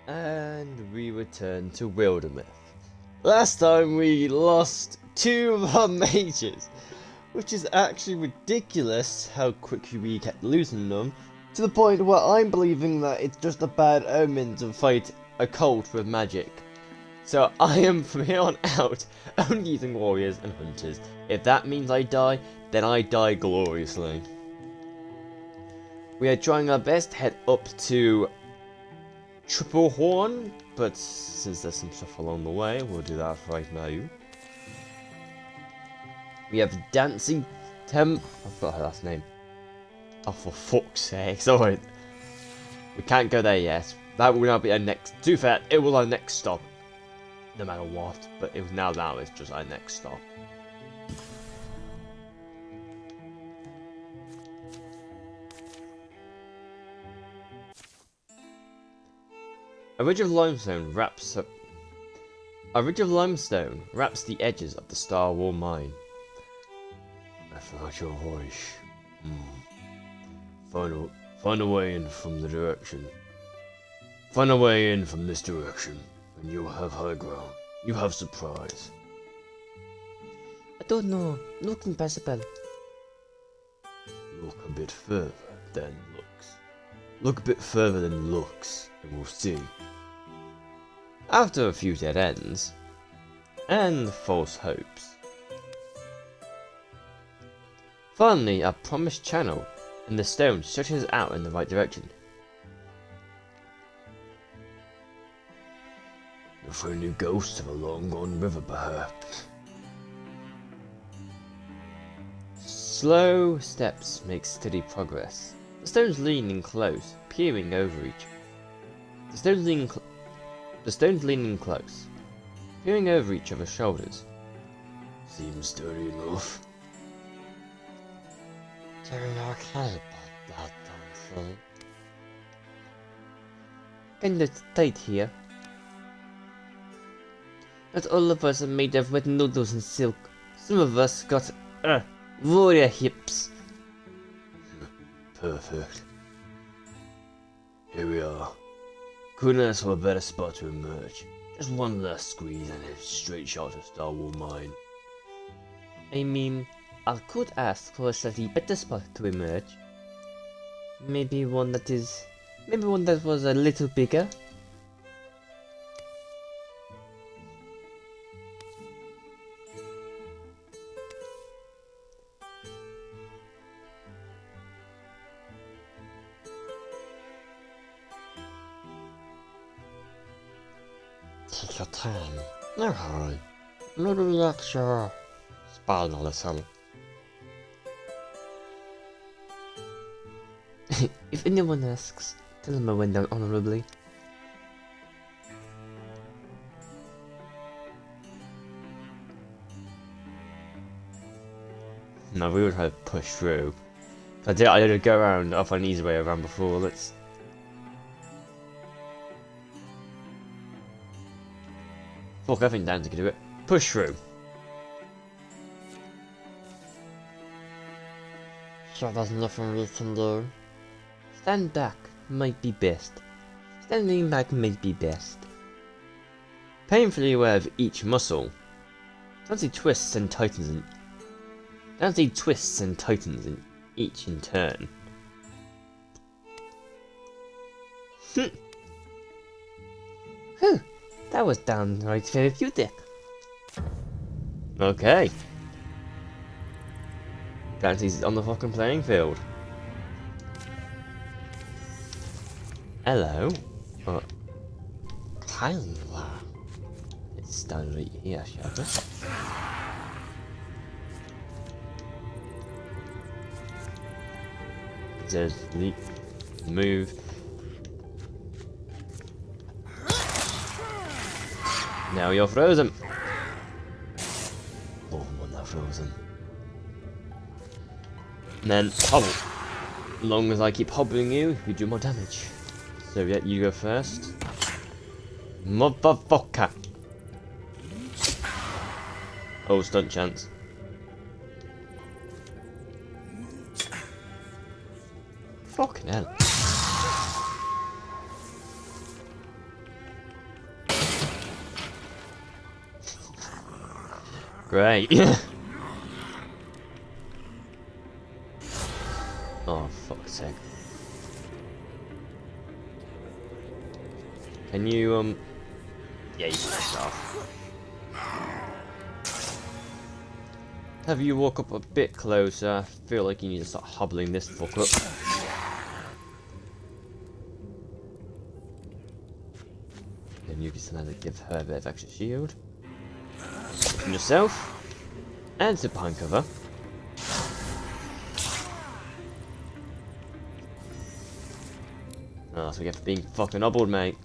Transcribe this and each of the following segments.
And we return to Wildermyth. Last time we lost 2 of our mages, which is actually ridiculous how quickly we kept losing them, to the point where I'm believing that it's just a bad omen to fight a cult with magic. So I am from here on out only using warriors and hunters. If that means I die, then I die gloriously. We are trying our best to head up to Triple Horn, but since there's some stuff along the way, we'll do that right now. We have Dancing I forgot her last name. Oh, for fuck's sake, sorry. We can't go there yet. That will now be our next, to be fair, it will our next stop. No matter what, but it was now it's just our next stop. A ridge of limestone wraps the edges of the Star Wall mine. I forgot your voice. Find a way in from the direction. Find a way in from this direction, and you will have high ground. You have surprise. I don't know. Look impossible. Look a bit further than looks. Look a bit further than looks, and we'll see. After a few dead ends, and false hopes, finally a promised channel, and the stone stretches out in the right direction. The friendly ghost of a long-gone river, perhaps. Slow steps make steady progress. The stone's leaning close, peering over each. The stone's leaning close, peering over each other's shoulders. Seems sturdy enough. You're not care about that, don't you? Kinda tight here. Not all of us are made of wet noodles and silk. Some of us got, warrior hips. Perfect. Here we are. Couldn't ask for a better spot to emerge. Just one last squeeze and a straight shot of Star Wall mine. I mean, I could ask for a slightly better spot to emerge. Maybe one that was a little bigger. Take your time. No hurry. Little relax your spine a little. If anyone asks, tell them I went down honorably. No, we would try to push through. I did go around off an easy way around before. Let's. Fuck, I think Dan's gonna do it. Push through. Sure, there's nothing we can do. Stand back might be best. Standing back might be best. Painfully aware of each muscle, Dancy twists and tightens in each in turn. Whew, that was downright therapeutic. Okay. Dancy's on the fucking playing field. Hello. Kyla. Let's stand right here, shall we? There's leap, move. Now you're frozen. Oh, I'm not frozen. And then hobble. As long as I keep hobbling you, you do more damage. So yeah, you go first. Motherfucker. Oh, stunt chance. Fucking hell. Great. Oh, fuck's sake. Can you, yeah, you can start. Have you walk up a bit closer? I feel like you need to start hobbling this fuck up. Then you can send to give her a bit of extra shield. From yourself. And some pine cover. Oh, so we get for being fucking hobbled, mate.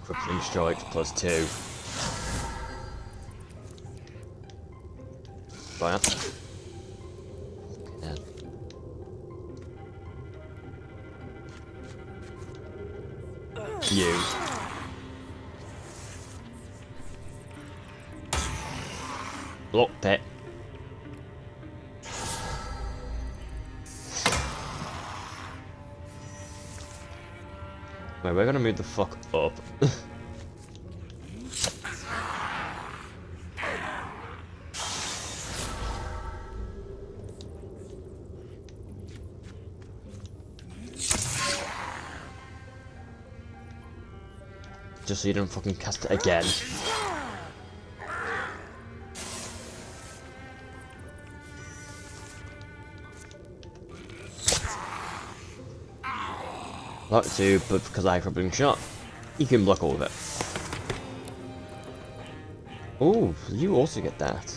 Crippling strikes +2. Fire. Yeah. You. Block pit. Wait, we're gonna move the fuck up. Just so you don't fucking cast it again. Block 2, but because I have a crippling shot, you can block all of it. Oh, you also get that.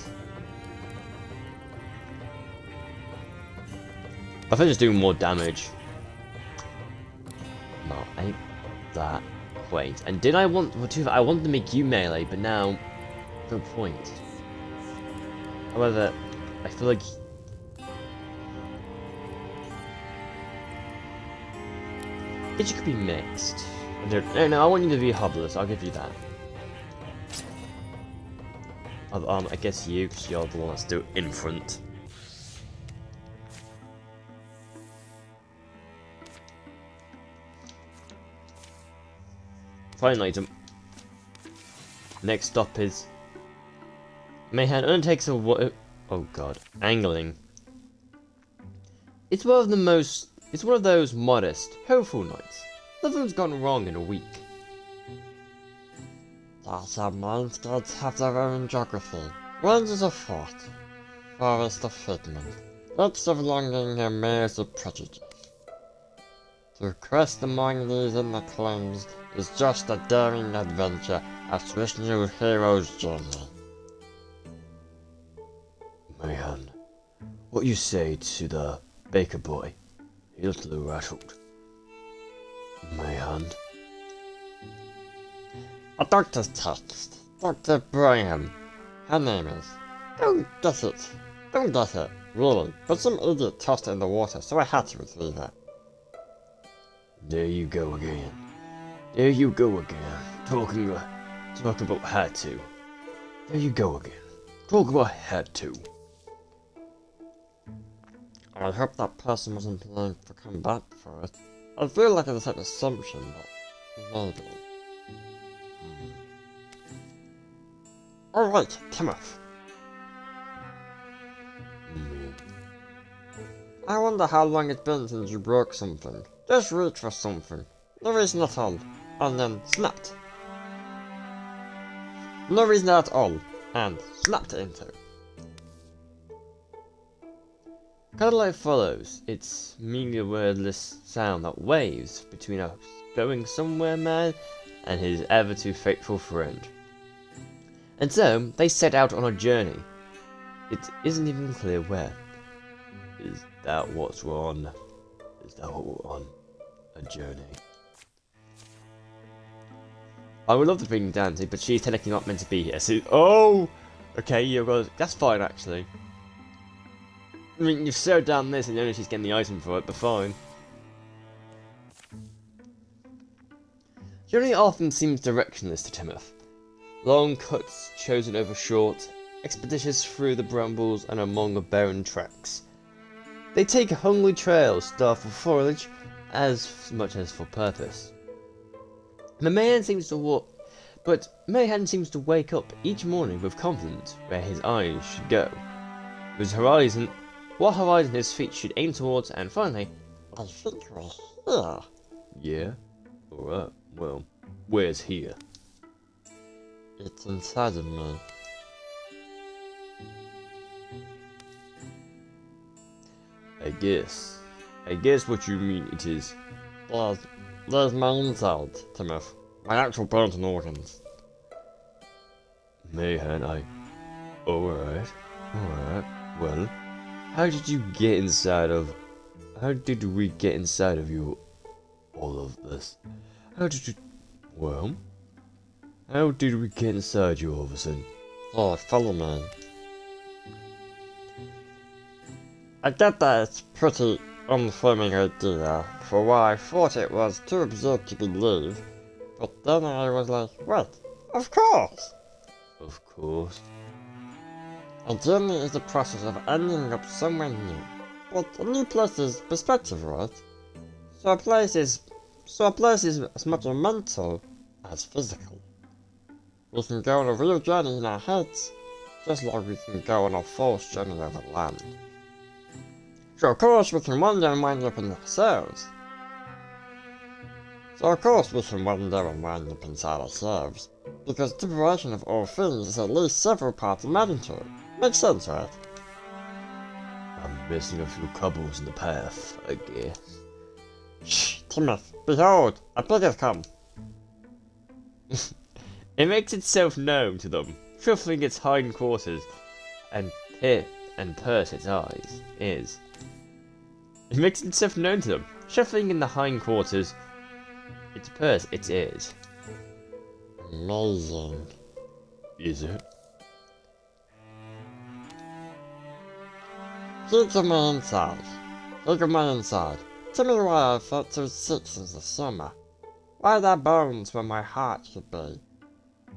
I think just doing more damage. No, ain't that. Wait, and did I want? Well, I wanted to make you melee, but now, no point. However, I feel like it could be mixed. No, I want you to be hobblers. I'll give you that. I guess you, because you're the one that's still in front. Final item. Next stop is Mayhem undertakes a oh god, angling. It's one of those modest, hopeful nights. Nothing's gone wrong in a week. Some landscapes have their own geography. Ranges of thought, forest of figment, depths of longing and maze of prejudice. To quest among these inner claims is just a daring adventure as this new hero's journey. Mayhem, what you say to the baker boy? He looked a little rattled. Mayhem. A doctor's text. Dr. Braham. Her name is. Don't get it. Really. But some idiot tossed it in the water, so I had to retrieve it. There you go again. Talking about had to. There you go again. Talking about had to. I hope that person wasn't playing for combat for it. I feel like it's an assumption, but maybe. Alright, Timothy. I wonder how long it's been since you broke something. Just reach for something. No reason at all. And then snapped. No reason at all. And snapped it into. Kind of like follows. It's merely a wordless sound that waves between a going somewhere man and his ever too faithful friend. And so, they set out on a journey. It isn't even clear where. Is that what's we're on? Is that what we're on? A journey. I would love to bring Dante, but she's technically not meant to be here, so... Oh! Okay, you guys, that's fine actually. I mean, you've slowed down this and only she's getting the item for it, but fine. Journey often seems directionless to Timothy. Long cuts chosen over short, expeditious through the brambles and among the barren tracks. They take hungry trails starved for forage as much as for purpose. The man seems to walk, But Mayhem seems to wake up each morning with confidence where his eyes should go, what horizon his feet should aim towards, and finally, I think we're here. yeah, alright, well, where's here? It's inside of me. I guess what you mean it is. There's my inside, Timothy. My actual bones and organs. Mayhem, alright, well, how did we get inside of you, all of this? How did we get inside you all of a sudden? Oh, follow me. I get that it's pretty unflamming idea for why I thought it was too absurd to believe, but then I was like, wait, of course! Of course. A journey is the process of ending up somewhere new, but a new place is perspective, right? So a place is as much a mental as physical. We can go on a real journey in our heads, just like we can go on a false journey over land. So of course we can wander and wind up in ourselves. Because the duration of all things is at least several parts of magnitude. Makes sense, right? I'm missing a few cobbles in the path, I guess. Shh, Timothy, behold, a pig has come. It makes itself known to them, shuffling its hind quarters and purse its ears. It makes itself known to them, shuffling in the hind quarters, its purse its ears. Amazing. Is it? Look at my inside. Look at my inside. Tell me why I felt so sick since the summer. Why are there bones where my heart should be?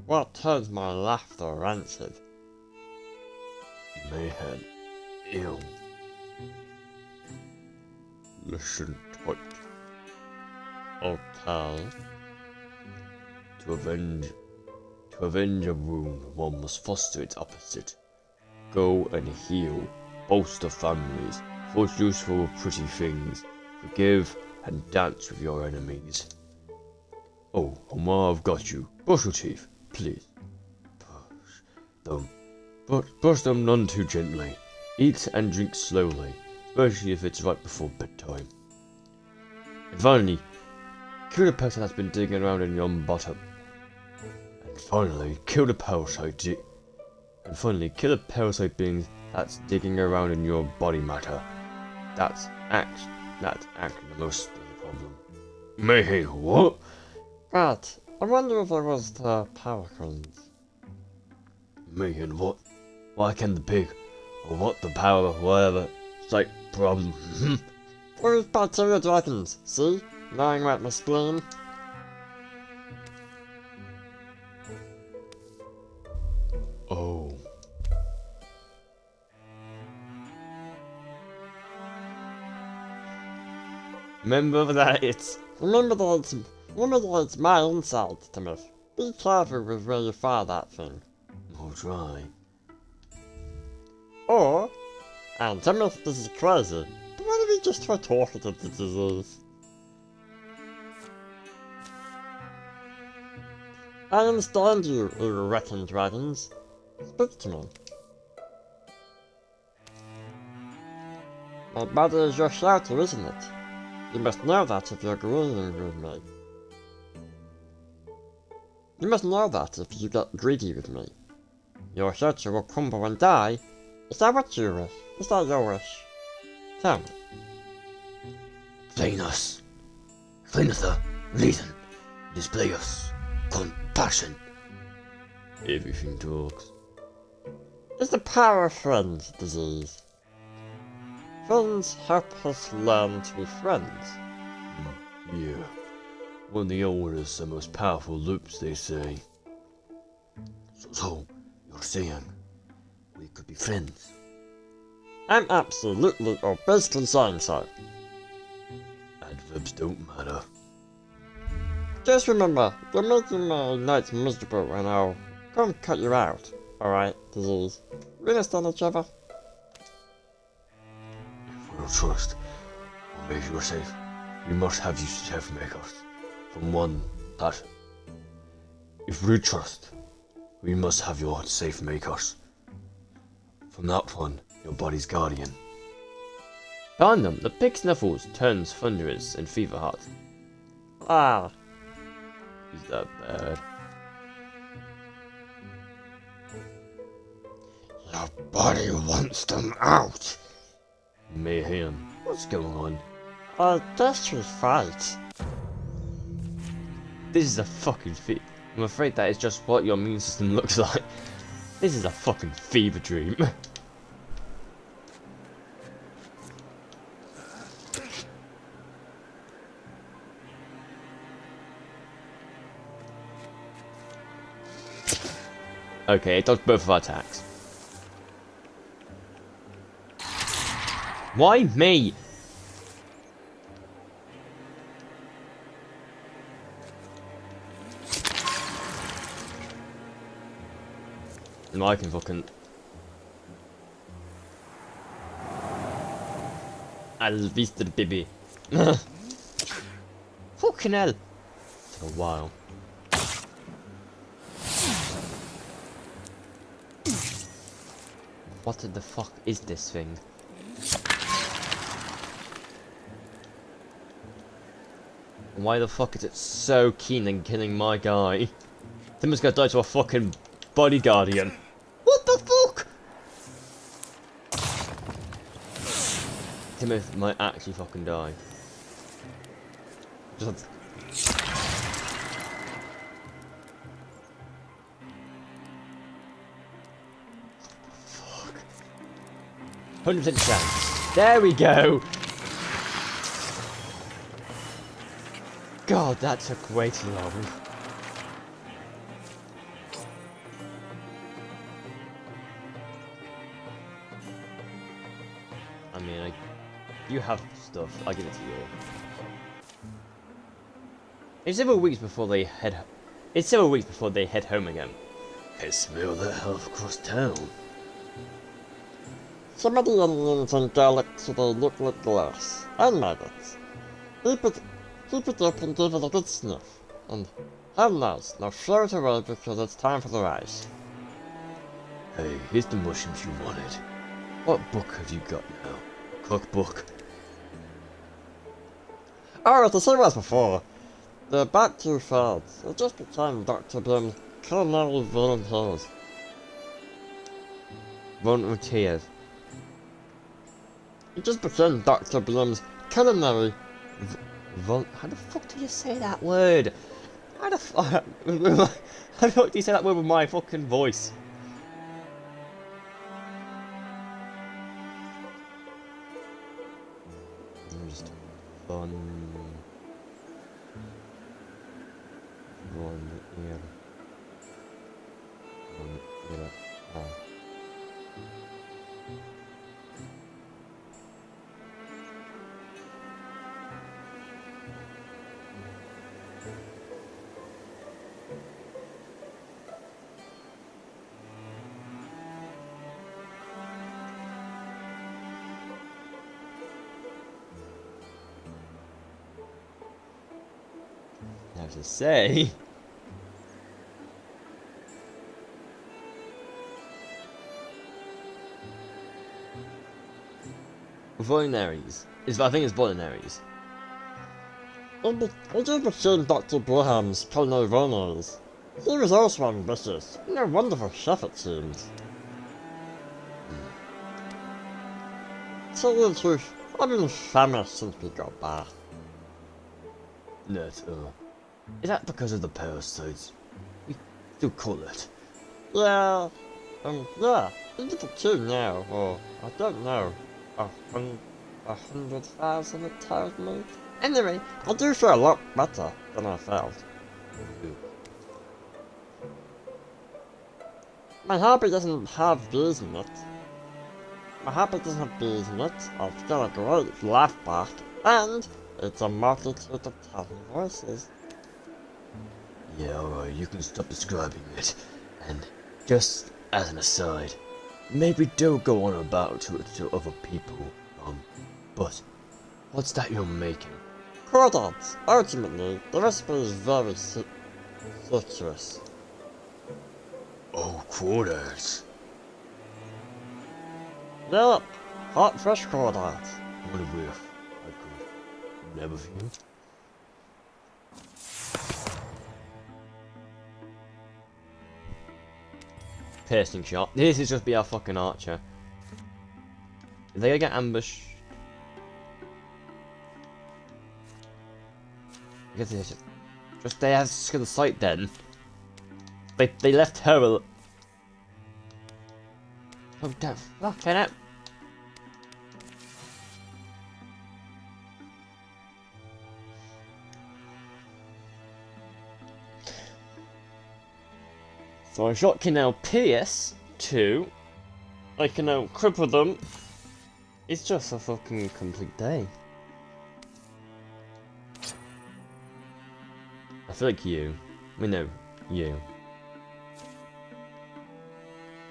What turns my laughter rancid? Mayhem, ill. Listen tight. Okay. To avenge a wound, one must foster its opposite. Go and heal, bolster families, forge useful with pretty things, forgive and dance with your enemies. Oh, Omar, I've got you. Brush your teeth, please. Brush them none too gently. Eat and drink slowly, especially if it's right before bedtime. And finally, kill the person that's been digging around in your bottom. And finally, kill the parasite being that's digging around in your body matter. That's actually the most of the problem. Mayhem, what? But I wonder if it was the power coins. Mayhem, what? Why can the pig, or what the power, whatever, it's like problem. Where's bacteria dragons? See? Knowing what my spleen. Oh. Remember that it's my inside, Timothy. Be careful with where you fire that thing. I'll try. Or, and Timothy, this is crazy, but why don't we just try talking to the disease? I understand you, you wrecking dragons. Speak to me. My body is your shelter, isn't it? You must know that if you're agreeing with me. You must know that if you get greedy with me. Your shelter will crumble and die. Is that what you wish? Is that your wish? Tell me. Clean us, the reason, display us, compassion. Everything talks. Is the power of friends disease? Friends help us learn to be friends. Yeah. One of the oldest and most powerful loops, they say. So, you're saying we could be friends? I'm absolutely or basically saying so. Adverbs don't matter. Just remember, you're making my nights miserable and I'll come cut you out. Alright, disease. We understand each other? If we don't trust, we'll make you safe. We must have you self-make us. From one that... If we trust, we must have your safe make us. From that one, your body's guardian. Behind them, the pig snuffles, turns thunderous and fever hot. Ah, Is that bad? your body wants them out. Mayhem. What's going on? A desperate fight. This is a fucking I'm afraid that is just what your immune system looks like. This is a fucking fever dream. Okay, it does both of our attacks. Why me? No, I can fucking... I'll vista the baby. Fucking hell. Took a while. What the fuck is this thing? Why the fuck is it so keen on killing my guy? Tim's gonna die to a fucking body guardian. What the fuck? Timothy might actually fucking die. Just... Fuck. 100% chance. There we go. God, that took way too long. I mean, you have stuff. I give it to you. It's several weeks before they head. It's several weeks before they head home again. I smell the health across town. Some of the onions and garlic so they look like glass. I made it. Keep it up and give it a good sniff. And how nice. Now throw it away because it's time for the rice. Hey, here's the mushrooms you wanted. What book have you got now? Cookbook? Oh, it's the same as before. They're back to fads. It just became Dr. Bloom's culinary volunteers. Volunteers. It just became Dr. Bloom's culinary. How the fuck do you say that word? How the fuck? How the fuck do you say that word with my fucking voice? Just fun. One ear. One ear. How to say? Volinaries. I think it's Volinaries. It just became Dr. Broham's culinary volunteers. He was also ambitious, and a wonderful chef it seems. Tell you the truth, I've been famished since we got back. Net, is that because of the parasites? We do call it. Yeah, yeah, it's for two now, or I don't know, 100,000 it tells me. Anyway, I do feel a lot better than I felt. My hobby doesn't have bees in it. My hobby doesn't have bees in it. I've got a great laugh back, and it's a multitude of tiny voices. Yeah, alright, you can stop describing it. And just as an aside, maybe don't go on about it to other people. But what's that you're making? Crawdads. Ultimately, the recipe is very citrus. Oh, crawdads. Yep, hot fresh crawdads. What a whiff. I could never feel. Piercing shot. This is just be our fucking archer. Are they gonna get ambushed? I guess it's just they have skill sight then. They left her oh damn, fucking it. So our shot can now pierce 2. I can now cripple them. It's just a fucking complete day. I feel like you. We know you.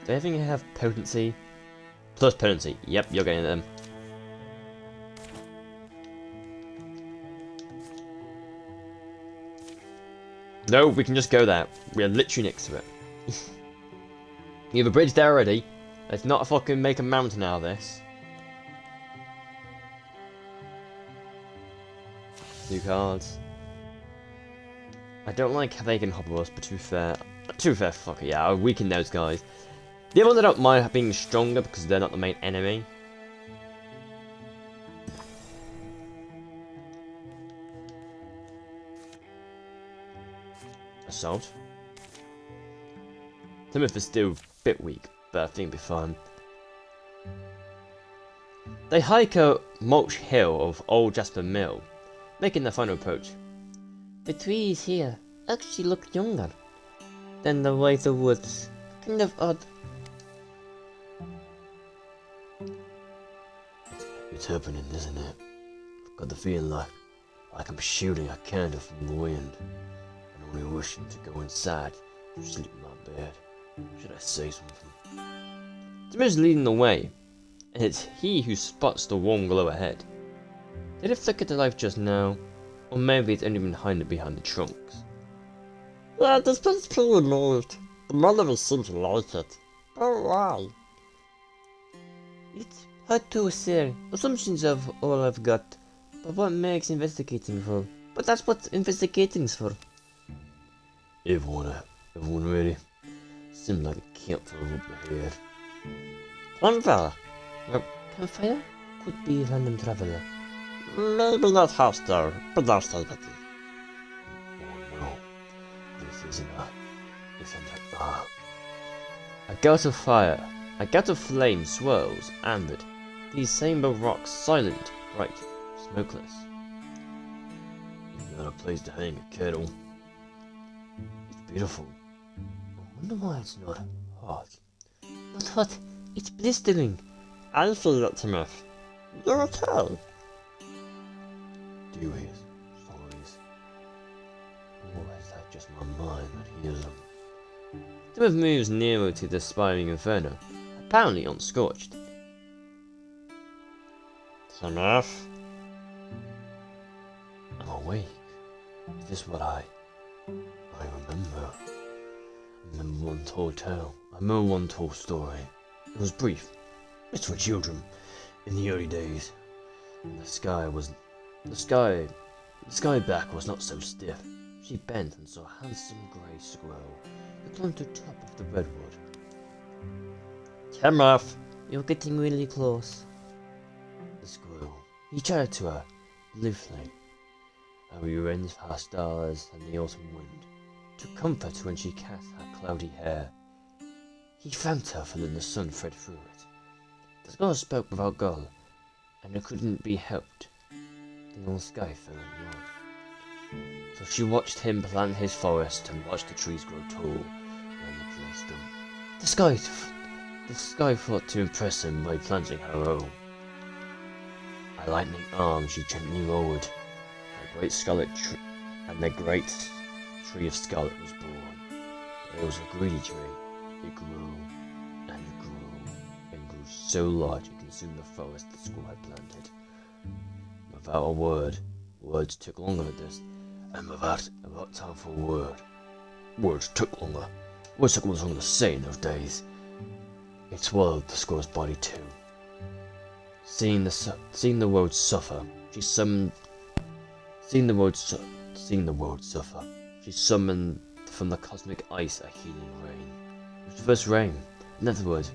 Do I think I have potency? Plus potency. Yep, you're getting them. No, we can just go there. We are literally next to it. You have a bridge there already. Let's not fucking make a mountain out of this. 2 cards. I don't like how they can hobble us, but to be fair, fuck it, yeah, I'll weaken those guys. The other ones I don't mind being stronger because they're not the main enemy. Assault. Plymouth is still a bit weak, but I think it'll be fun. They hike a mulch hill of Old Jasper Mill, making their final approach. The trees here actually look younger than the wider woods. Kind of odd. It's happening, isn't it? I've got the feeling like I'm shooting a candle from the wind, and only wishing to go inside to sleep in my bed. Should I say something? Demir's leading the way, and it's he who spots the warm glow ahead. Did it flicker to life just now? Or maybe it's only been behind the trunks. Yeah, this place is pretty moved. The mother seems to like it. But why? It's hard to say. Assumptions of all I've got. But what makes investigating for? But that's what investigating's for. Everyone ready? Seems like a campfire up ahead. Campfire? Campfire? Could be random traveler. Maybe not house though, but I'll stay with you. Oh no, this isn't A gust of fire, a gust of flame swirls, ambered. These same rocks silent, bright, smokeless. Not a place to hang a kettle. It's beautiful. I wonder why it's not hot. Not hot, it's blistering. I feel it, Timothy. You're okay. Do you hear stories? Or is that just my mind that hears them? Timothy moves nearer to the spiraling inferno, apparently unscorched. Timothy? I'm awake. Is this what I remember? I remember one told tale. I remember one told story. It was brief. It's for children. In the early days. And the sky back was not so stiff. She bent and saw a handsome grey squirrel that climbed to the top of the redwood. Timothy? You're getting really close. The squirrel, he chatted to her, listening. How we ranged past stars and the autumn wind, took comfort when she cast her cloudy hair. He thanked her for letting the sun thread through it. The squirrel spoke without guile, and it couldn't be helped. The whole sky fell in love. So she watched him plant his forest and watched the trees grow tall when he placed them. The sky thought to impress him by planting her own. A lightning arm she gently lowered, a great scarlet tree, and the great tree of scarlet was born. It was a greedy tree. It grew and grew and grew so large it consumed the forest the squirrel had planted. Without a word, words took longer than this, and without time for a word, words took longer. Words took much longer to say in those days. It swallowed the squirrel's body too. Seeing the world suffer, she summoned. Seeing the world suffer, she summoned from the cosmic ice a healing rain. It was the first rain. In other words,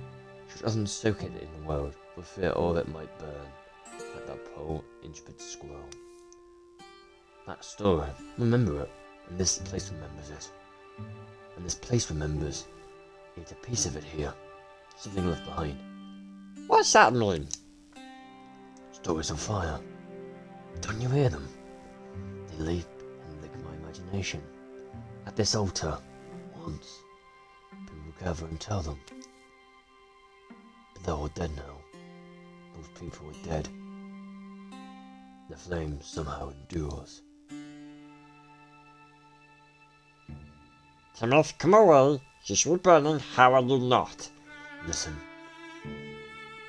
she doesn't soak it in the world for fear all of it might burn, like that poor intrepid squirrel. That story, remember it, and this place remembers it. And this place remembers. It's a piece of it here. Something left behind. What's that mean? Stories of fire. Don't you hear them? They leap and lick my imagination. At this altar, once, people would gather and tell them. But they're all dead now. Those people are dead. The flame somehow endures. Timothy, come away. She's burning. How are you not? Listen,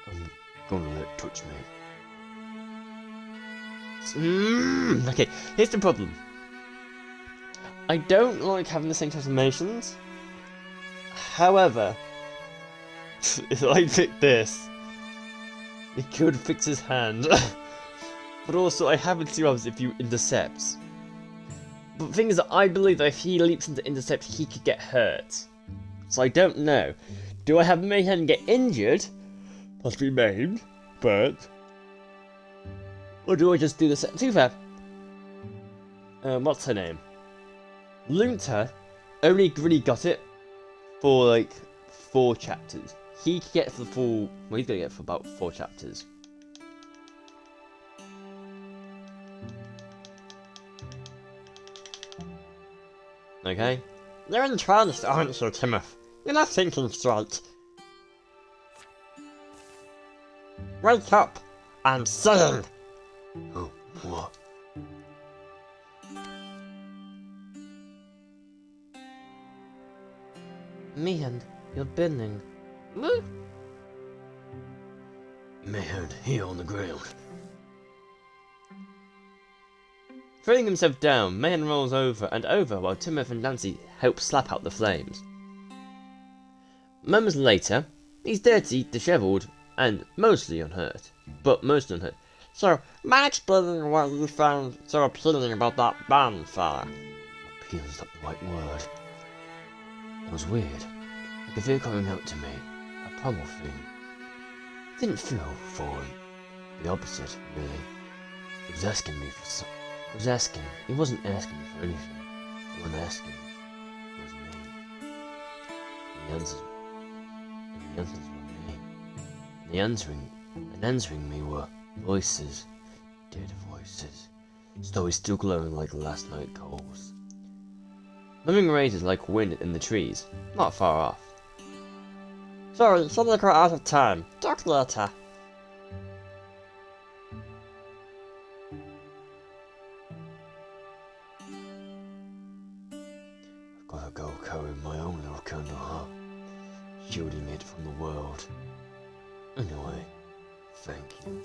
I'm gonna let it touch me. Okay, here's the problem. I don't like having the same transformations. However, if I pick this, it could fix his hand. But also, I haven't seen others if you intercept. But the thing is that I believe that if he leaps into intercept, he could get hurt. So I don't know. Do I have Mayhem get injured? Possibly maimed, but... Or do I just do the set? Too fair. What's her name? Lunta only really got it for like 4 chapters. He could get it for the full. Well, he's gonna get it for about 4 chapters. Okay. You're in trance, aren't you, Timothy? You're not thinking straight. Wake up! I'm saying! Oh, what? Mayhem, you're burning. Mayhem, here on the ground. Throwing himself down, Mayhem rolls over and over while Timothy and Nancy help slap out the flames. Moments later, he's dirty, dishevelled, and mostly unhurt. So, mind explaining what you found so appealing about that bonfire? Appeal's not the right word. It was weird. I could feel it coming out to me. A primal thing. It didn't feel foreign. The opposite, really. It was asking me for something. It was asking. It wasn't asking me for anything. It wasn't asking. It was me. And the answers were me. And answering me were voices. Dead voices. Stories still glowing like last night coals. Mumming raises like wind in the trees, not far off. Sorry, something got out of time. Talk later. I've gotta go carrying my own little candle heart, shielding it from the world. Anyway, thank you.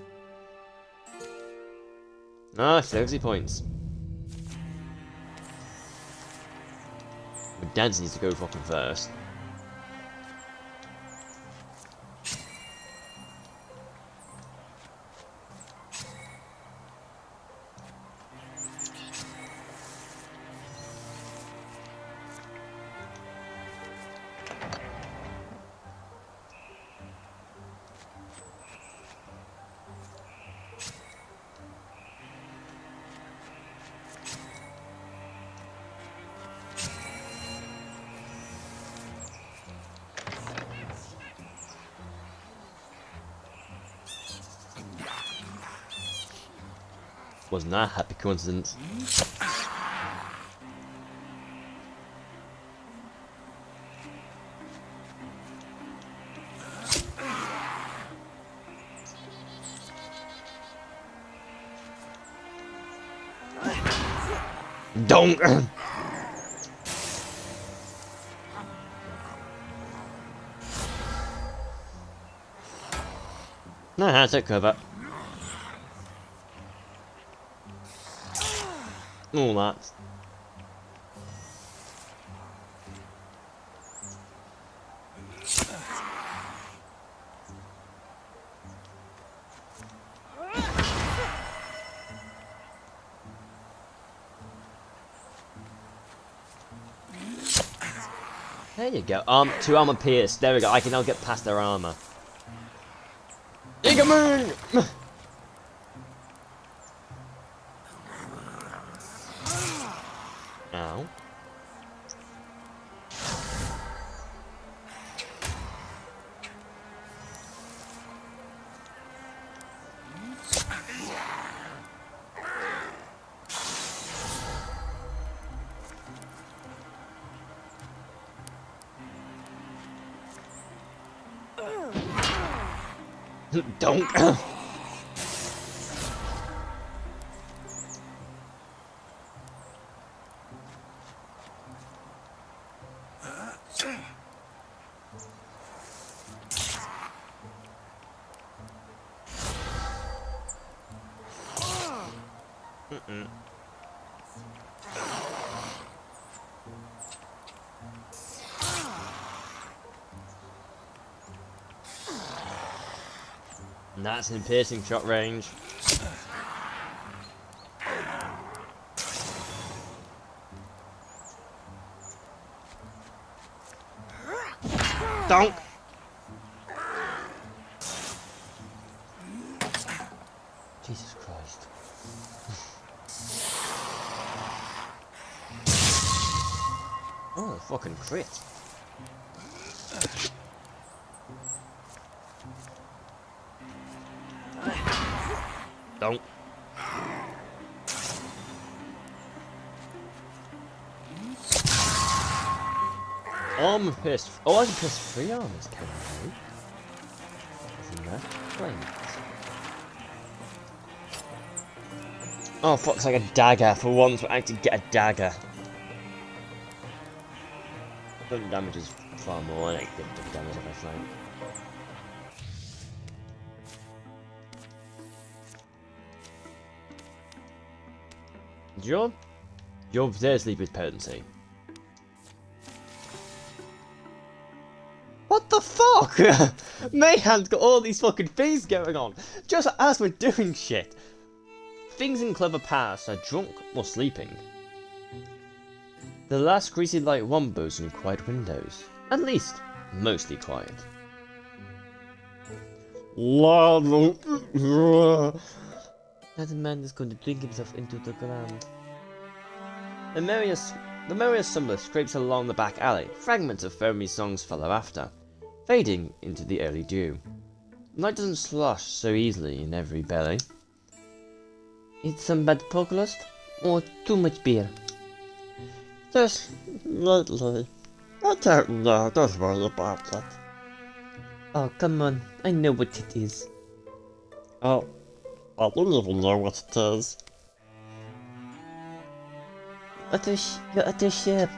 Ah, 30 points. But Dad needs to go fucking first. Wasn't that a happy coincidence? Don't! Nah, take cover. All that. There you go. 2 armor pierced. There we go. I can now get past their armor. Igamoon! Ow. Don't. That's in piercing shot range. Donk! Jesus Christ. Oh, fucking crit. Don't. Armor pierced. Oh, I can pierce 3 armors, can I? Isn't that flames? Oh, fuck's like a dagger. For once, we actually get a dagger. Gun damage is far more. I like the damage of my flank. You're there sleep with potency. What the fuck? Mayhan's got all these fucking things going on, just as we're doing shit. Things in Clever Pass are drunk or sleeping. The last greasy light wombos in quiet windows. At least, mostly quiet. That man is going to drink himself into the ground. The merriest summer scrapes along the back alley. Fragments of foamy songs follow after, fading into the early dew. Night doesn't slosh so easily in every belly. It's some bad pokelust, or too much beer? Just lately. I don't know, don't worry about that. Oh, come on, I know what it is. Oh, I don't even know what it is. You're at the shop.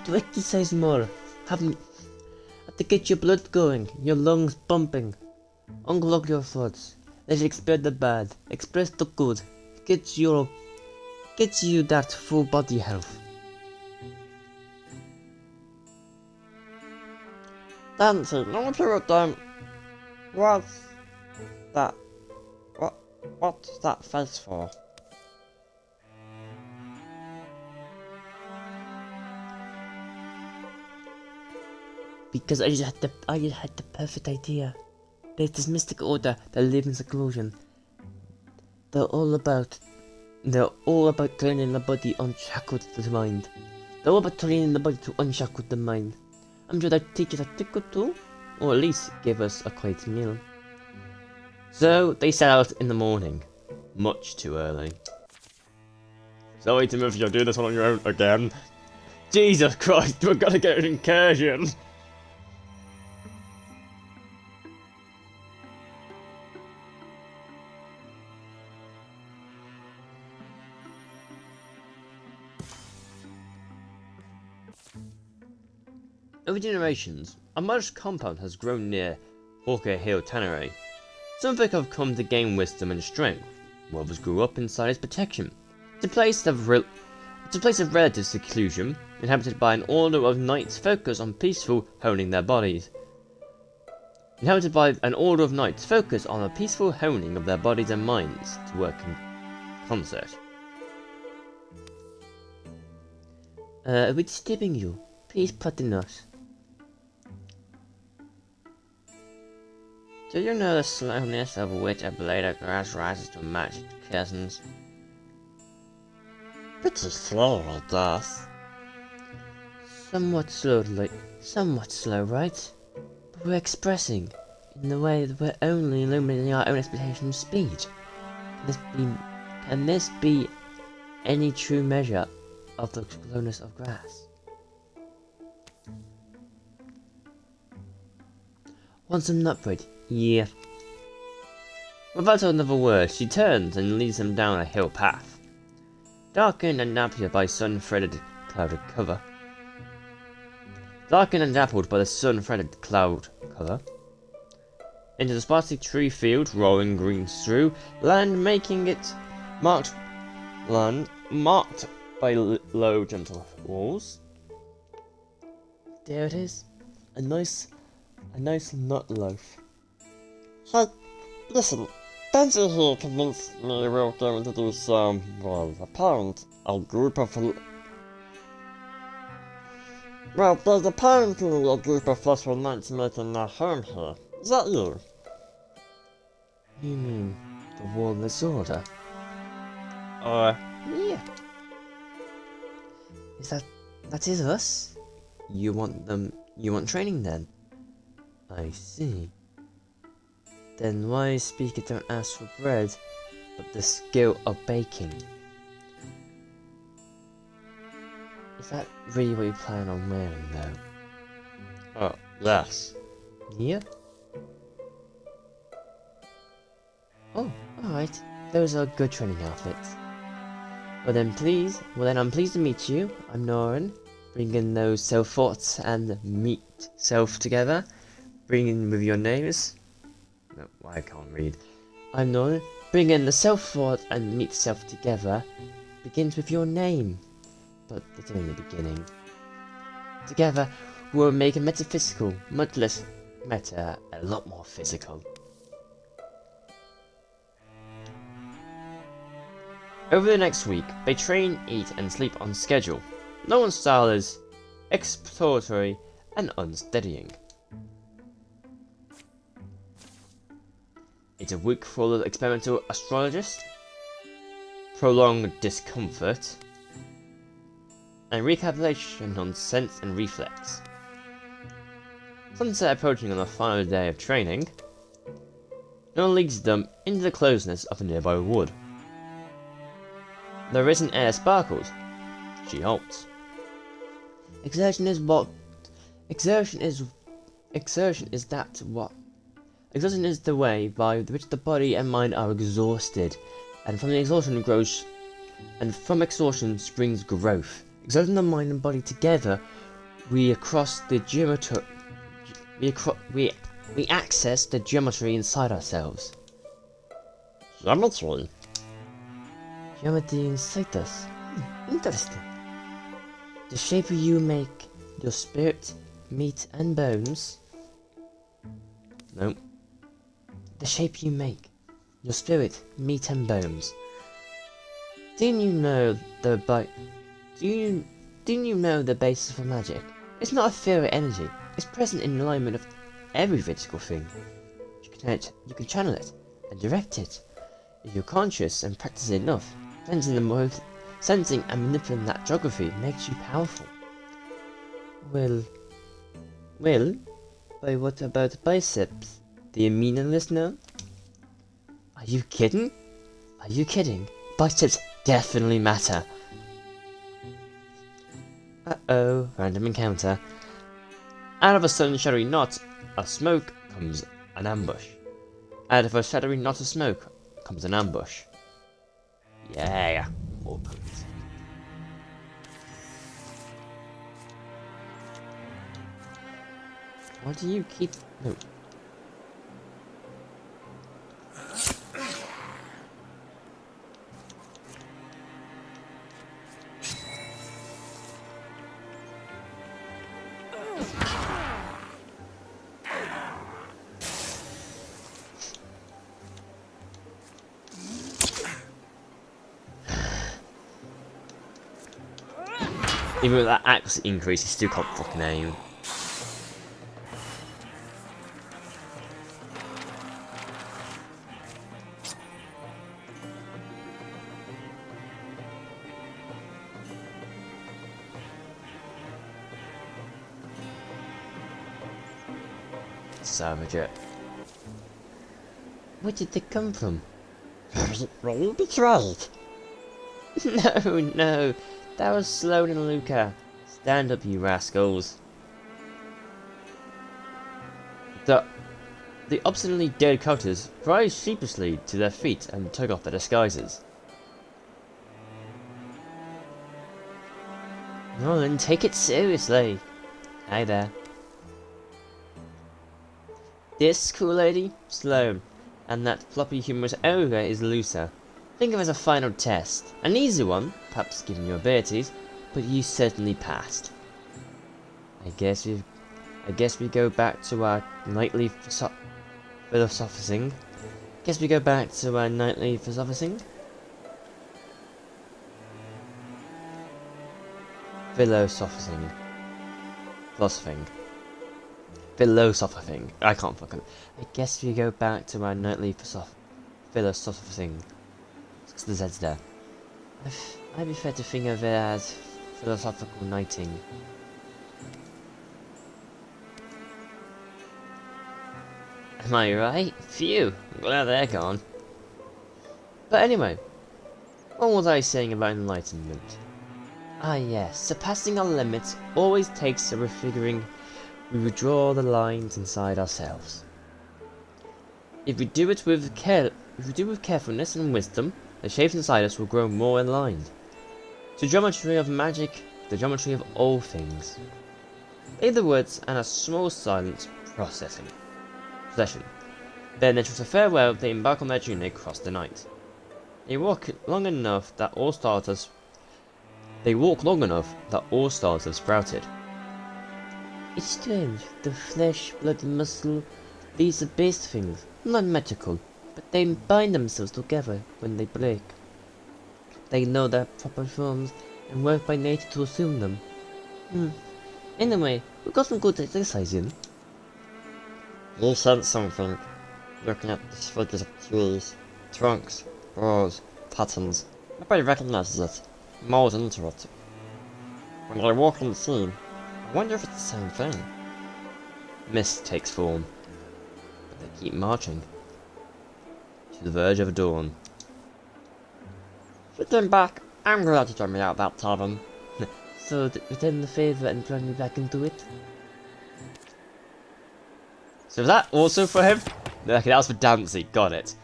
To exercise more. Have to get your blood going, your lungs pumping. Unclog your thoughts. Let's expel the bad, express the good. Gets you that full body health. Nancy, no people don't. What's that? What's that face for? Because I just had the perfect idea. There's this mystic order that live in seclusion. They're all about turning the body unshackled to the mind. They're all about training the body to unshackle the mind. I'm sure they'd teach us a trick or two, or at least give us a quiet meal. So they set out in the morning, much too early. Sorry, Timothy, you'll do this one on your own again. Jesus Christ, we're gonna get an incursion. Over generations, a modest compound has grown near Hawker Hill Tannery. Some folk have come to gain wisdom and strength, while others grew up inside its protection. It's a place of relative seclusion, inhabited by an order of knights focused on peaceful honing their bodies. Inhabited by an order of knights focused on a peaceful honing of their bodies and minds to work in concert. Are we disturbing you? Please pardon us. Do you know the slowness of which a blade of grass rises to match its cousins? Pretty slow, I guess. Somewhat slow, right? But we're expressing in the way that we're only illuminating our own expectation of speed. Can this be any true measure of the slowness of grass? Want some nutbread? Yeah. Without another word, she turns and leads him down a hill path, darkened and dappled by sun-threaded clouded cover. Into the sparsely tree field, rolling green strew, land marked by low, gentle walls. There it is, a nice nut loaf. Hey, listen, don't you here convince me we're going to do some, well, there's apparently a group of fleshful knights making their home here. Is that you? You mean the Warless Order? Yeah. That is us? You want training then? I see. Then why speaker don't ask for bread, but the skill of baking? Is that really what you plan on wearing though? Oh, yes. Yeah? Oh, alright. Those are good training outfits. Well then I'm pleased to meet you. I'm Norin. Bringing those self thoughts and meet self together. Bringing with your names. No, I can't read. I'm Norin. Bringing the self thought and meet self together begins with your name. But it's only the beginning. Together, we'll make a metaphysical, much less meta, a lot more physical. Over the next week, they train, eat, and sleep on schedule. No one's style is exploratory and unsteadying. It's a week full of experimental astrologists, prolonged discomfort, and recapitulation on sense and reflex. Sunset approaching on the final day of training, no one leads them into the closeness of a nearby wood. The risen air sparkles. She halts. Exertion is the way by which the body and mind are exhausted, and from exhaustion springs growth. Exerting the mind and body together, we access the geometry inside ourselves. Geometry? Geometry inside us? Interesting. The shape you make, your spirit, meat and bones. No. The shape you make, your spirit, meat and bones. Didn't you know the basis for magic? It's not a theory of energy. It's present in alignment of every physical thing. You can channel it and direct it. If you're conscious and practice it enough, sensing and manipulating that geography makes you powerful. Well, but what about biceps? Do you mean in this now? Are you kidding? Biceps definitely matter. Uh-oh, random encounter. Out of a sudden shadowy knot of smoke comes an ambush. Out of a shadowy knot of smoke comes an ambush. Yeah, more points. Why do you keep... No. Even with that accuracy increase, he still can't fucking aim. Savage it. Where did they come from? Were you betrayed? No, no. That was Sloan and Luca. Stand up, you rascals. The obstinately dead cutters rise sheepishly to their feet and took off their disguises. Nolan, take it seriously. Hi there. This cool lady, Sloan, and that floppy humorous ogre is Luca. Think of it as a final test. An easy one, perhaps given your abilities, but you certainly passed. I guess we go back to our nightly philosophizing. Philosophizing. I can't fucking. I guess we go back to our nightly philosophizing. Because the Z's there. I prefer to think of it as philosophical nighting. Am I right? Phew, glad they're gone. But anyway, what was I saying about enlightenment? Ah yes, surpassing our limits always takes a refiguring. We withdraw the lines inside ourselves. If we do it with carefulness and wisdom, the shapes inside us will grow more aligned. To geometry of magic, the geometry of all things. Leave the woods and a small silent possession. Then, after a farewell, they embark on their journey across the night. They walk long enough that all stars have sprouted. It's strange, the flesh, blood, muscle, these are base things, not magical, but they bind themselves together when they break. They know their proper forms and work by nature to assume them. Anyway, we got some good exercise in. You said something, looking at the figures of trees, trunks, rows, patterns. Nobody recognizes it, molds into it. When I walk in the scene, I wonder if it's the same thing. Mist takes form, but they keep marching to the verge of dawn. Looking back, I'm glad you got me out of that tavern. So, return the favour and drag me back into it? So was that also for him? Okay, that was for Dancy, got it.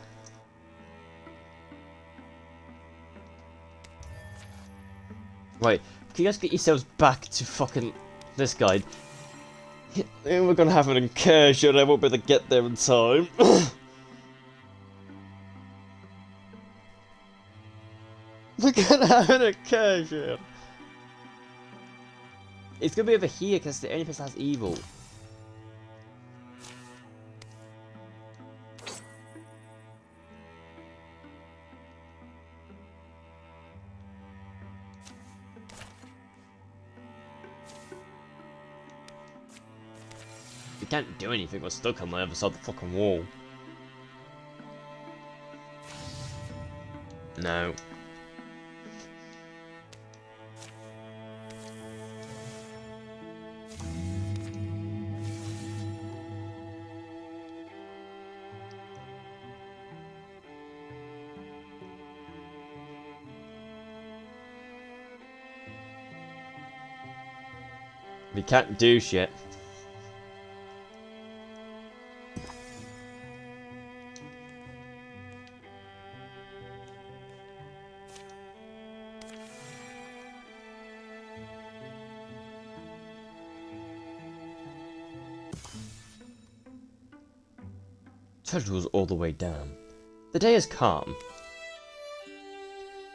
Right, can you guys get yourselves back to fucking this guy? We're gonna have an incursion, I won't be able to get there in time. We're gonna have an incursion. It's gonna be over here because the only place that has evil. We can't do anything, we're stuck on the other side of the fucking wall. No. We can't do shit. Turtles all the way down. The day is calm.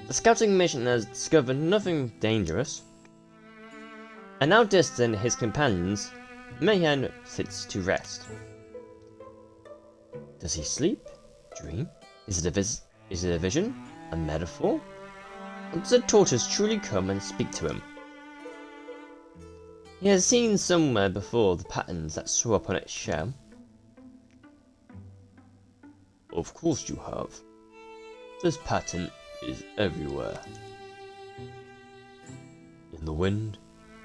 The scouting mission has discovered nothing dangerous. And now distant his companions, Mayhem sits to rest. Does he sleep? Dream? Is it a vision? A metaphor? Or does a tortoise truly come and speak to him? He has seen somewhere before the patterns that show up on its shell. Of course you have. This pattern is everywhere. In the wind,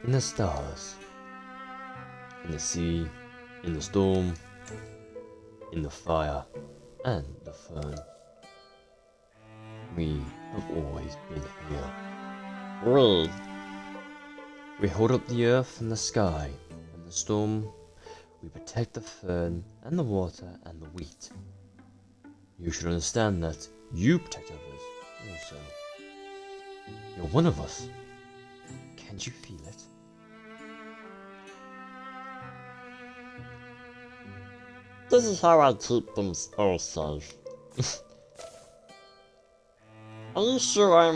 in the stars, in the sea, in the storm, in the fire, and the fern. We have always been here. We hold up the earth and the sky, and the storm. We protect the fern, and the water, and the wheat. You should understand that you protect others also. You're one of us. Can't you feel it? This is how I keep them all safe. Are you sure are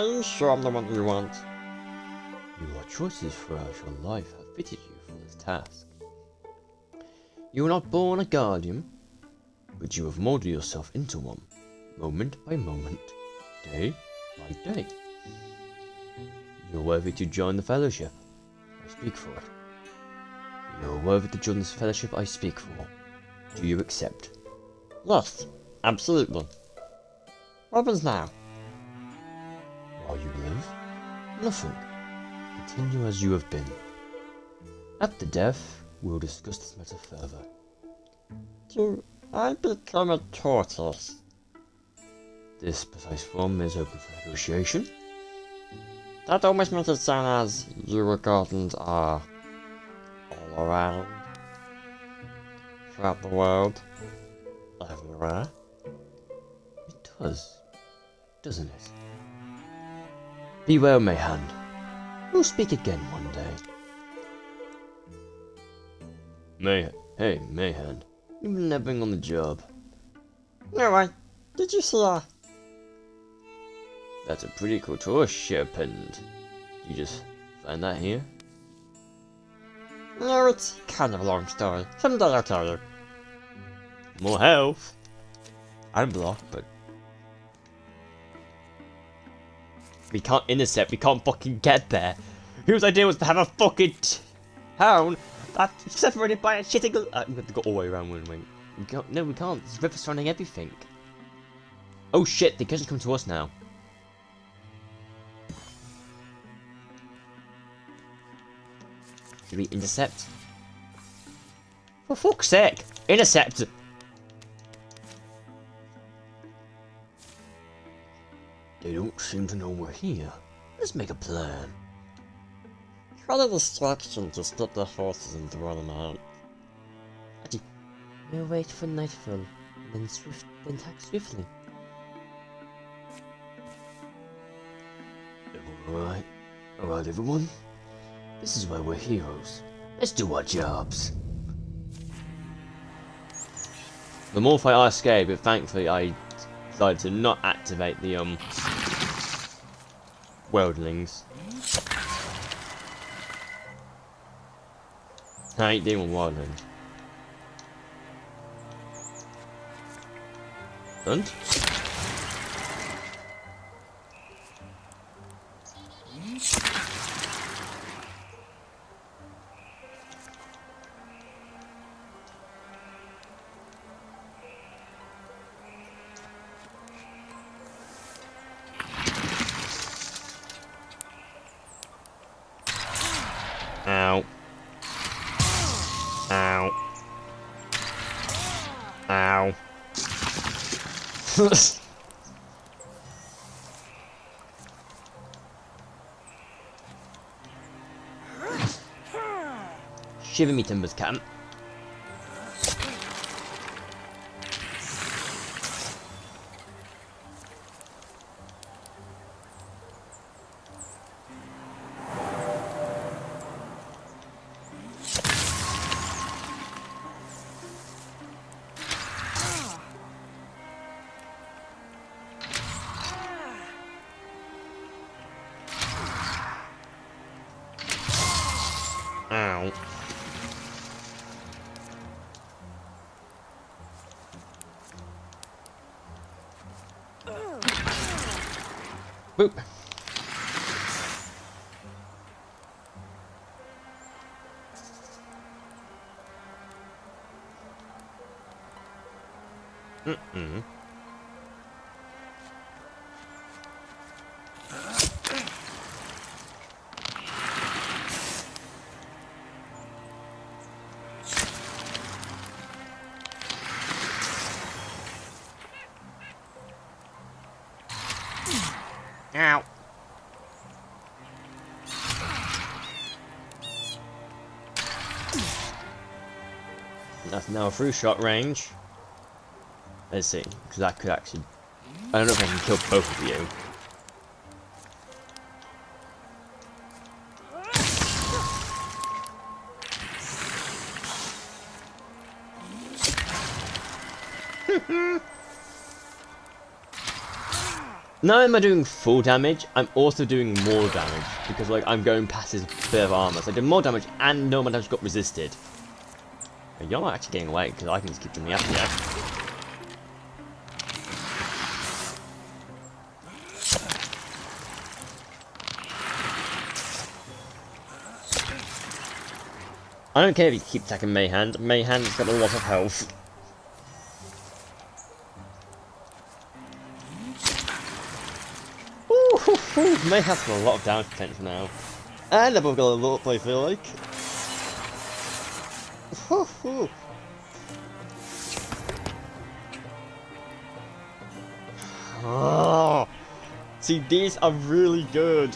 you sure I'm the one you want? Your choices throughout your life have fitted you for this task. You were not born a guardian, but you have molded yourself into one, moment by moment, day by day. You're worthy to join the fellowship. I speak for it. You're worthy to join this fellowship I speak for. Do you accept? Yes, absolutely. What happens now? While you live, nothing. Continue as you have been. After death, we'll discuss this matter further. Do I become a tortoise? This precise form is open for negotiation. That almost makes it sound as you gardens are all around, throughout the world, everywhere. It does, doesn't it? Be well, Mayhand. We'll speak again one day. Hey, Mayhand. You've been napping on the job. No way. Did you see her? That's a pretty cool tourist ship, and you just find that here? No, it's kind of a long story. Someday I'll tell you. More health. I'm blocked, but we can't intercept. We can't fucking get there. Whose idea was to have a fucking town that's separated by a shitting? We have to go all the way around one way. We can't. No, we can't. There's rivers surrounding everything. Oh shit! The creature's come to us now. Should we intercept? For fuck's sake! Intercept! They don't seem to know we're here. Let's make a plan. Try a distraction to stop their horses and draw them out. We'll wait for nightfall, then attack swiftly. Alright. Alright, everyone. This is why we're heroes. Let's do our jobs. The more fight I escape, but thankfully I decided to not activate the Weldlings. I ain't dealing with Wildlings. Hunt? Ow. Ow. Ow. Shiver me timbers, Captain. Ow. Boop. Mm-mm. Ow. That's now through shot range. Let's see, because that could actually... I don't know if I can kill both of you. Not only am I doing full damage, I'm also doing more damage, because like I'm going past his bit of armor. So I did more damage and no more damage got resisted. But you're not actually getting away, because I can just keep doing the after you. I don't care if you keep attacking Mayhand. Mayhand's got a lot of health. Mayhand's got a lot of damage potential now. And I've got a lot, I feel like. Oh, see, these are really good.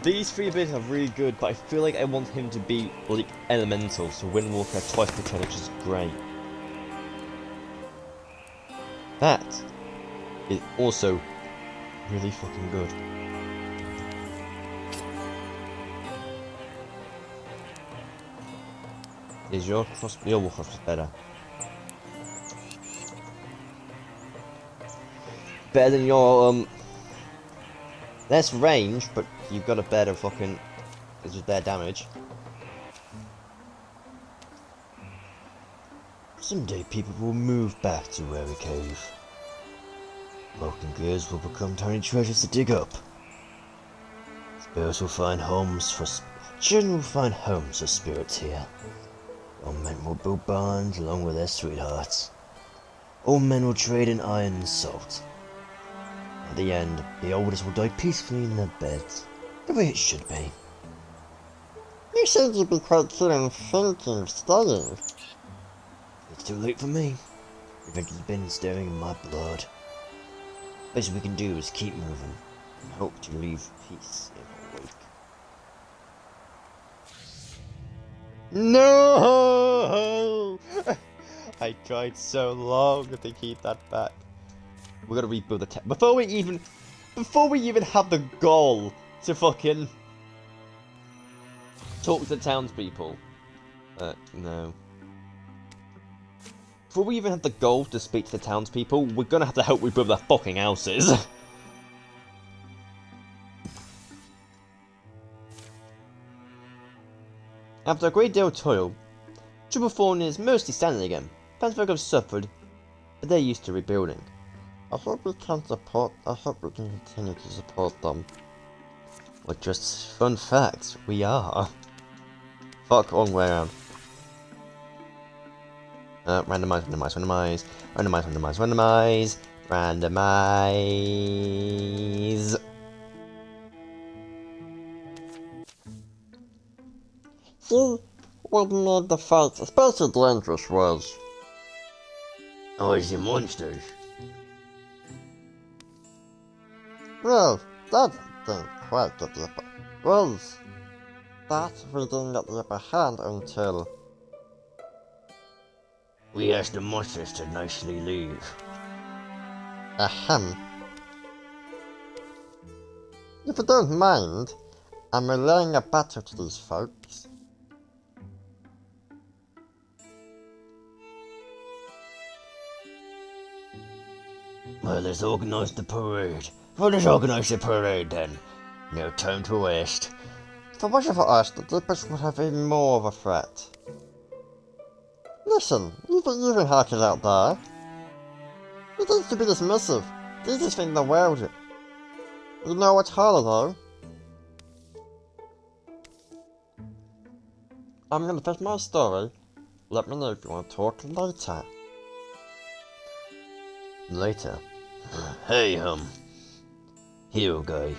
These 3 bits are really good, but I feel like I want him to be like elemental, so Wind Walker twice per turn, which is great. That is also really fucking good. Is your Warcross better? Better than your less range, but you've got a better fucking... It's just better damage. Someday people will move back to Wary Cave. Broken gears will become tiny treasures to dig up. Spirits will find homes for... Children will find homes for spirits here. Old men will build barns along with their sweethearts. Old men will trade in iron and salt. At the end, the oldest will die peacefully in their beds, the way it should be. You seem to be quite keen on thinking of staying. It's too late for me. Revenge has been stirring in my blood. Best we can do is keep moving, and hope to leave peace in our wake. No! I tried so long to keep that back. We gotta rebuild the town before we even have the goal to fucking talk to the townspeople. No. Before we even have the goal to speak to the townspeople, we're gonna have to help rebuild their fucking houses. After a great deal of toil, Triple Thorn is mostly standing again. Townsfolk have suffered, but they're used to rebuilding. I hope we can continue to support them. Well, just fun fact, we are. Fuck, wrong way around. Randomize, randomize, randomize, randomize, randomize, randomize, randomize. See what made the fight especially dangerous was... Oh, it's the monsters. Well, that didn't quite get the upper... Was that we didn't get the upper hand until... We asked the monsters to nicely leave. Ahem. If you don't mind, I'm relaying a battle to these folks. Well, let's organize the parade. Well, let's organize the parade then. No time to waste. If it wasn't for us, the Dippers would have even more of a threat. Listen, even hackers out there. It needs to be dismissive. The easiest thing in the world. You know what's harder though? I'm gonna finish my story. Let me know if you want to talk later. Later. Hey, hero guy.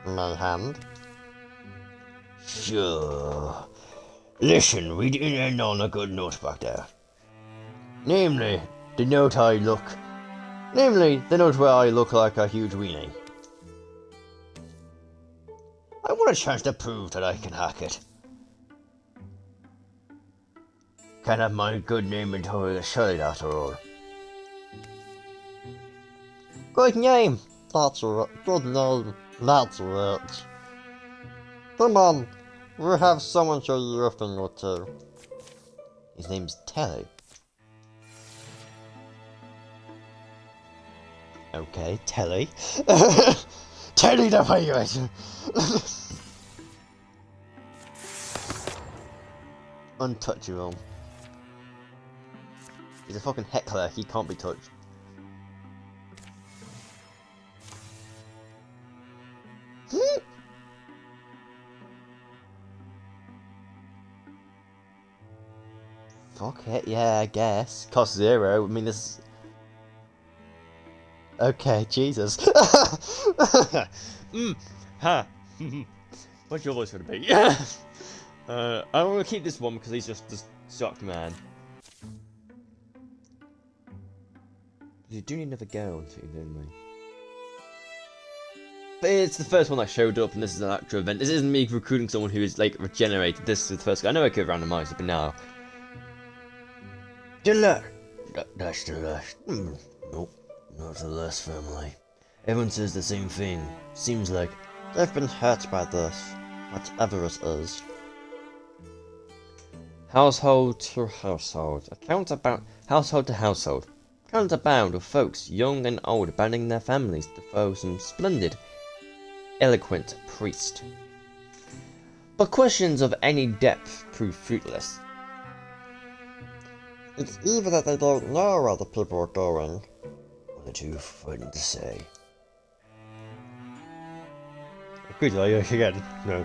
My hand? Sure. Listen, we didn't end on a good note back there. Namely, the note where I look like a huge weenie. I want a chance to prove that I can hack it. Can't have my good name entirely shuttered after all. Good name! That's right. Good name. That's right. Come on, we have someone show you a thing or two. His name's Telly. Okay, Telly. Telly the pirate! Untouchable. He's a fucking heckler, he can't be touched. Fuck it, yeah, I guess. Cost 0, I mean this... Okay, Jesus. Ha! What's your voice gonna be? I'm gonna keep this one because he's just the shocked man. You do need another girl, didn't we? But it's the first one that showed up, and this is an actual event. This isn't me recruiting someone who is like regenerated. This is the first guy. I know I could have randomized it, but now. The last. That's the last. Nope, not the last family. Everyone says the same thing. Seems like They've been hurt by this, whatever it is. household to household. Household to household. Account abound of folks, young and old, abandoning their families to follow some splendid, eloquent priest. But questions of any depth prove fruitless. It's either that they don't know where the people are going, Or the too frightened to say. Good, again. No.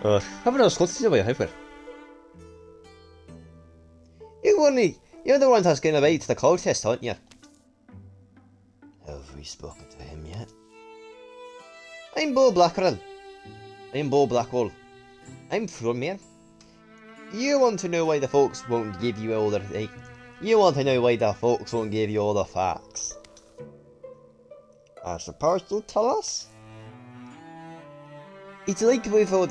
How about those what's the way over? You're the one that's going to be to the code test, aren't you? Have we spoken to him yet? I'm Bo Blackwell. I'm from here. You want to know why the folks won't give you all the... You want to know why the folks won't give you all the facts. I suppose you'll tell us? It's like with all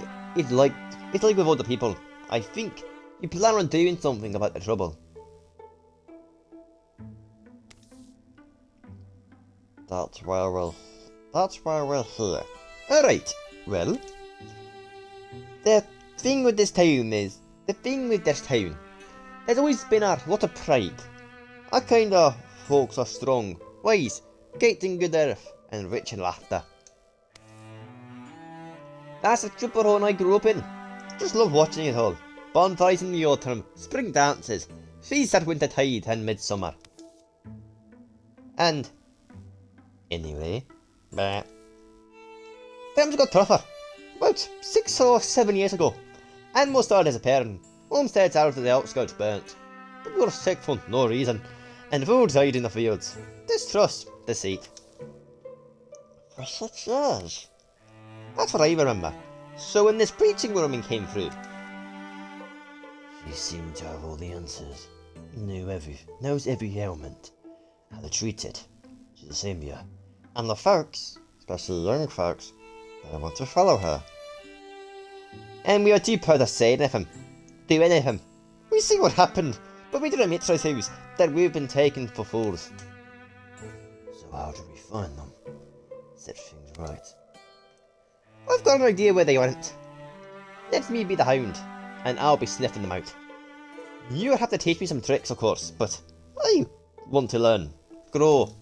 the people. I think you plan on doing something about the trouble. That's why we're here. Alright, well, the thing with this town, there's always been a lot of pride. Our kind of folks are strong, wise, getting good earth, and rich in laughter. That's the triple hole I grew up in. Just love watching it all. Bonfires in the autumn, spring dances, feasts at winter tide and midsummer. And anyway, times got tougher. About 6 or 7 years ago. Animals started disappearing. Homesteads out of the outskirts burnt. People were sick for no reason. And food died in the fields. Distrust, deceit. For 6 years? That's what I remember. So when this preaching woman came through, she seemed to have all the answers. Knows every ailment. How to treat it. She's the same here. And the folks, especially young folks, they want to follow her. And we are too proud to say anything. Do anything. We see what happened, but we don't admit to ourselves that we've been taken for fools. So how do we find them? Set things right. I've got an idea where they went. Let me be the hound, and I'll be sniffing them out. You'll have to teach me some tricks, of course, but I want to learn. Grow.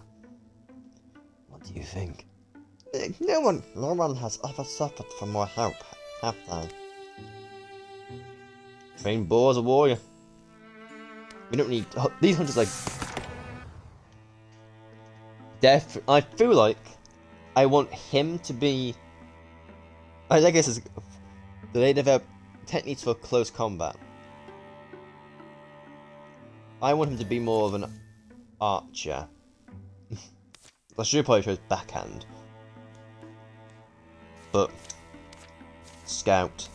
What do you think? No one has ever suffered for more help, have they? Train Bo as a warrior. We don't need... These hunters like... I feel like I want him to be... I guess it's... They develop techniques for close combat. I want him to be more of an archer. I should probably chose backhand. But scout.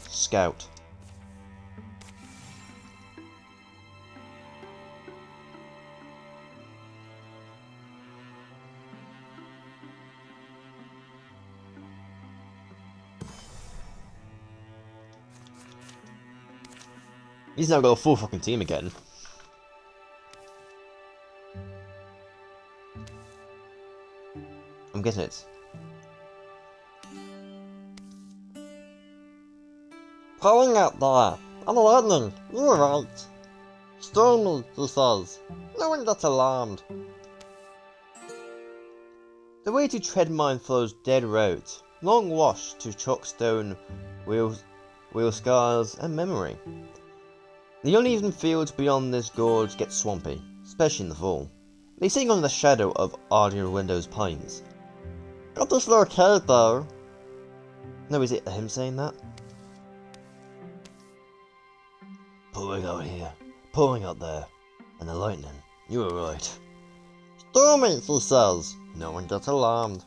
He's now got a full fucking team again. I'm guessing it's Pulling out there. I'm lightning. You're right. Stormy, he says. No one gets alarmed. the way to Treadmine follows dead roads, long washed to chalkstone, wheel scars, and memory. The uneven fields beyond this gorge get swampy, especially in the fall. They sing under the shadow of Ardea Window's pines. Got this little cave though. No, is it him saying that? Pouring out here, pouring out there, and the lightning. You were right. Stormy, he says. No one gets alarmed.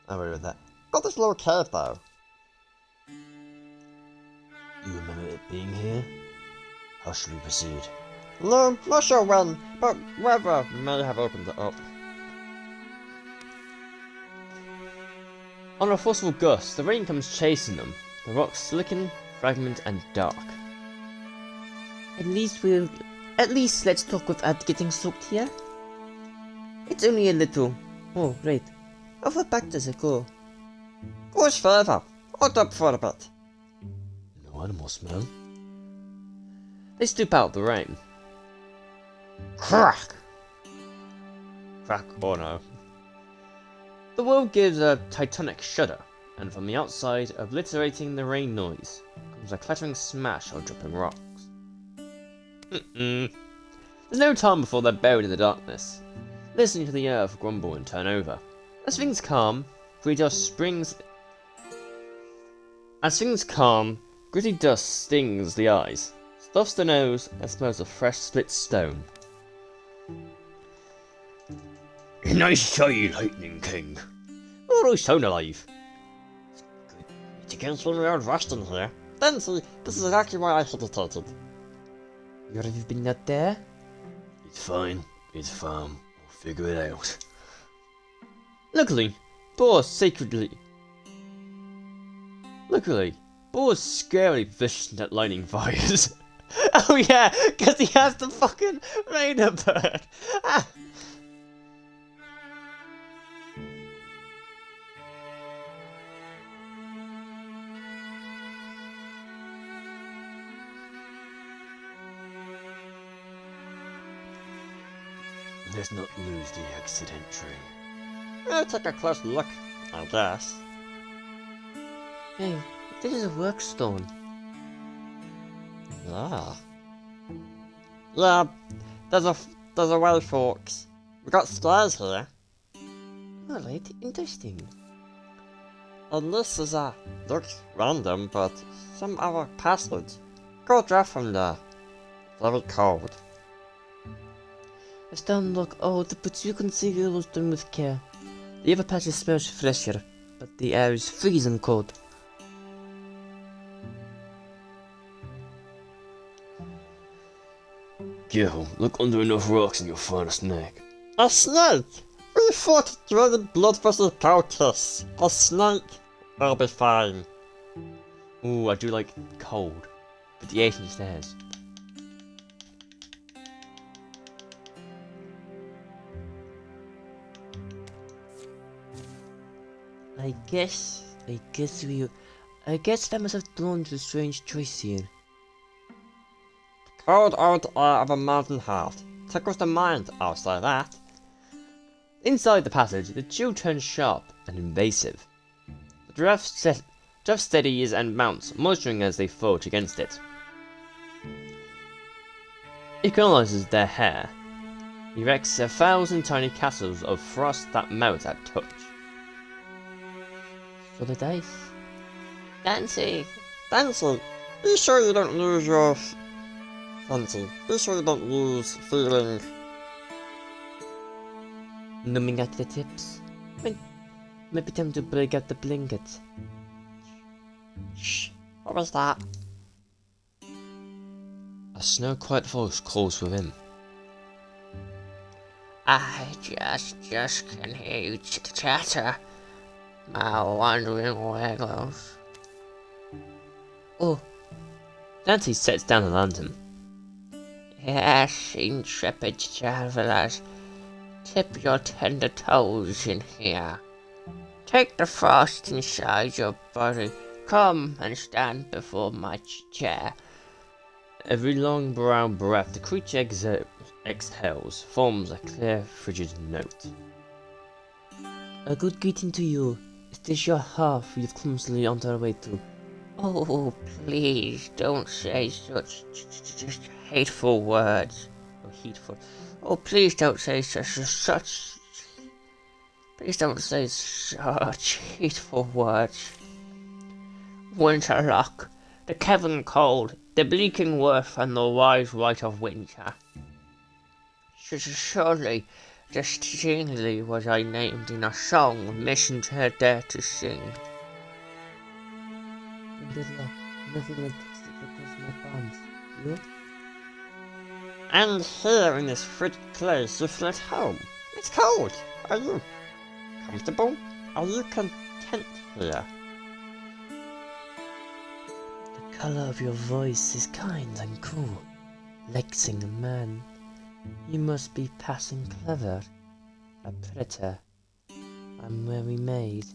I read with that. Got this little cave though. You remember it being here? How should we proceed? No, not sure when, but weather may have opened it up. On a forceful gust, the rain comes chasing them, the rocks slicken, fragment, and dark. At least let's talk without getting soaked here. It's only a little. Oh, right. How far back does it go? Goes further. Hold up for a bit. No animal smell. They stoop out the rain. Crack! Crack or no. The world gives a titanic shudder, and from the outside, obliterating the rain noise, comes a clattering smash of dropping rocks. There's no time before they're buried in the darkness, listening to the earth grumble and turn over. As things calm, gritty dust stings the eyes, stuffs the nose, and smells of fresh split stone. Nice shiny lightning king. Oh, those sound alive. It's against when we are resting here. Then see, this is exactly why I hesitated. You already been out there? It's fine. It's fine. We'll figure it out. Luckily, Boar's scarily vicious at lightning fires. Oh yeah, because he has the fucking radar bird. Ah. Let's not lose the exit entry. We'll take a close look, I guess. Hey, this is a workstone. Ah. Yeah, there's a way, folks. We got stairs here. Alright, interesting. And this is looks random, but some other passage. Go draft from there. Very cold. The stone look old, but you can see it was done with care. The other passage smells fresher, but the air is freezing cold. Gil, look under enough rocks and you'll find a snake. A snake! We fought dragon bloodthirsty cultists. A snake! I'll be fine. Ooh, I do like cold, but the ancient stairs. I guess that must have drawn to a strange choice here. Cold old air of a mountain heart. Tickles the mind, I'll say that. Inside the passage, the chill turns sharp and invasive. The giraffe steadies and mounts, moisturing as they forge against it. It colonizes their hair, erects 1,000 tiny castles of frost that melt at touch. So the dice. Dancy! Dancy! Be sure you don't lose your Fancy, be sure you don't use feeling. Numbing at the tips. Maybe time to break out the blanket. Shh, what was that? A snow-quiet voice calls within. I just can hear you chatter, my wandering waggles. Oh. Dante sets down the lantern. Yes, intrepid travelers, tip your tender toes in here. Take the frost inside your body, come and stand before my chair. Every long brown breath the creature exhales forms a clear, frigid note. A good greeting to you. Is this your hearth you've clumsily on our way to? Oh, please don't say such hateful words. Oh, heatful. Oh, please don't say such. Please don't say such hateful words. Winterlock, the Kevin cold, the bleaking worth, and the wise right of winter. Surely, distinctly was I named in a song mission to dare to sing. Good luck. Nothing like this across my palms. You? And here in this frigid place you feel at home. It's cold. Are you comfortable? Are you content here? The color of your voice is kind and cool, like singing a man. You must be passing clever, a predator, a merry maid.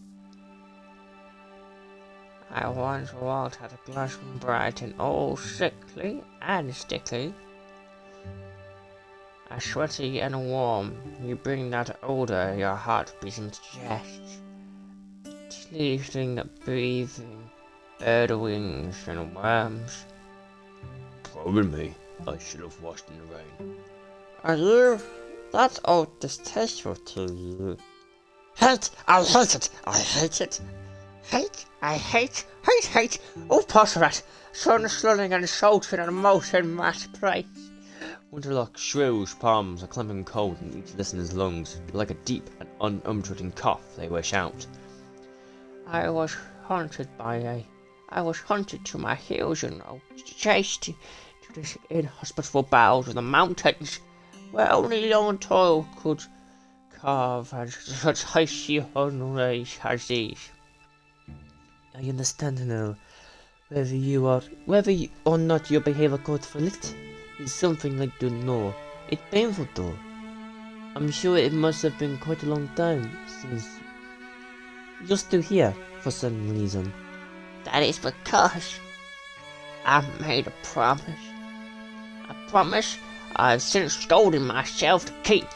I once walked at a blushing bright and all sickly and stickly. A sweaty and warm, you bring that odor your heart beating chest, teasing, breathing, bird wings and worms. Pardon me, I should have washed in the rain. Are you? That's all distasteful to you. Hate! I hate it! I hate it! Hate, I hate. Oh, Potterat, sun slulling and salting and molten mass price. Winterlock shrills palms are clumping cold in each listener's lungs, like a deep and uninterrupting cough they wish out. I was hunted to my heels, you know, chased to this inhospitable bowels of the mountains, where only long toil could carve and such icy unrays as these. I understand now. Whether or not your behavior called for it is something like to know. It's painful though. I'm sure it must have been quite a long time since you're still here for some reason. That is because I made a promise. A promise I've since scolded myself to keep.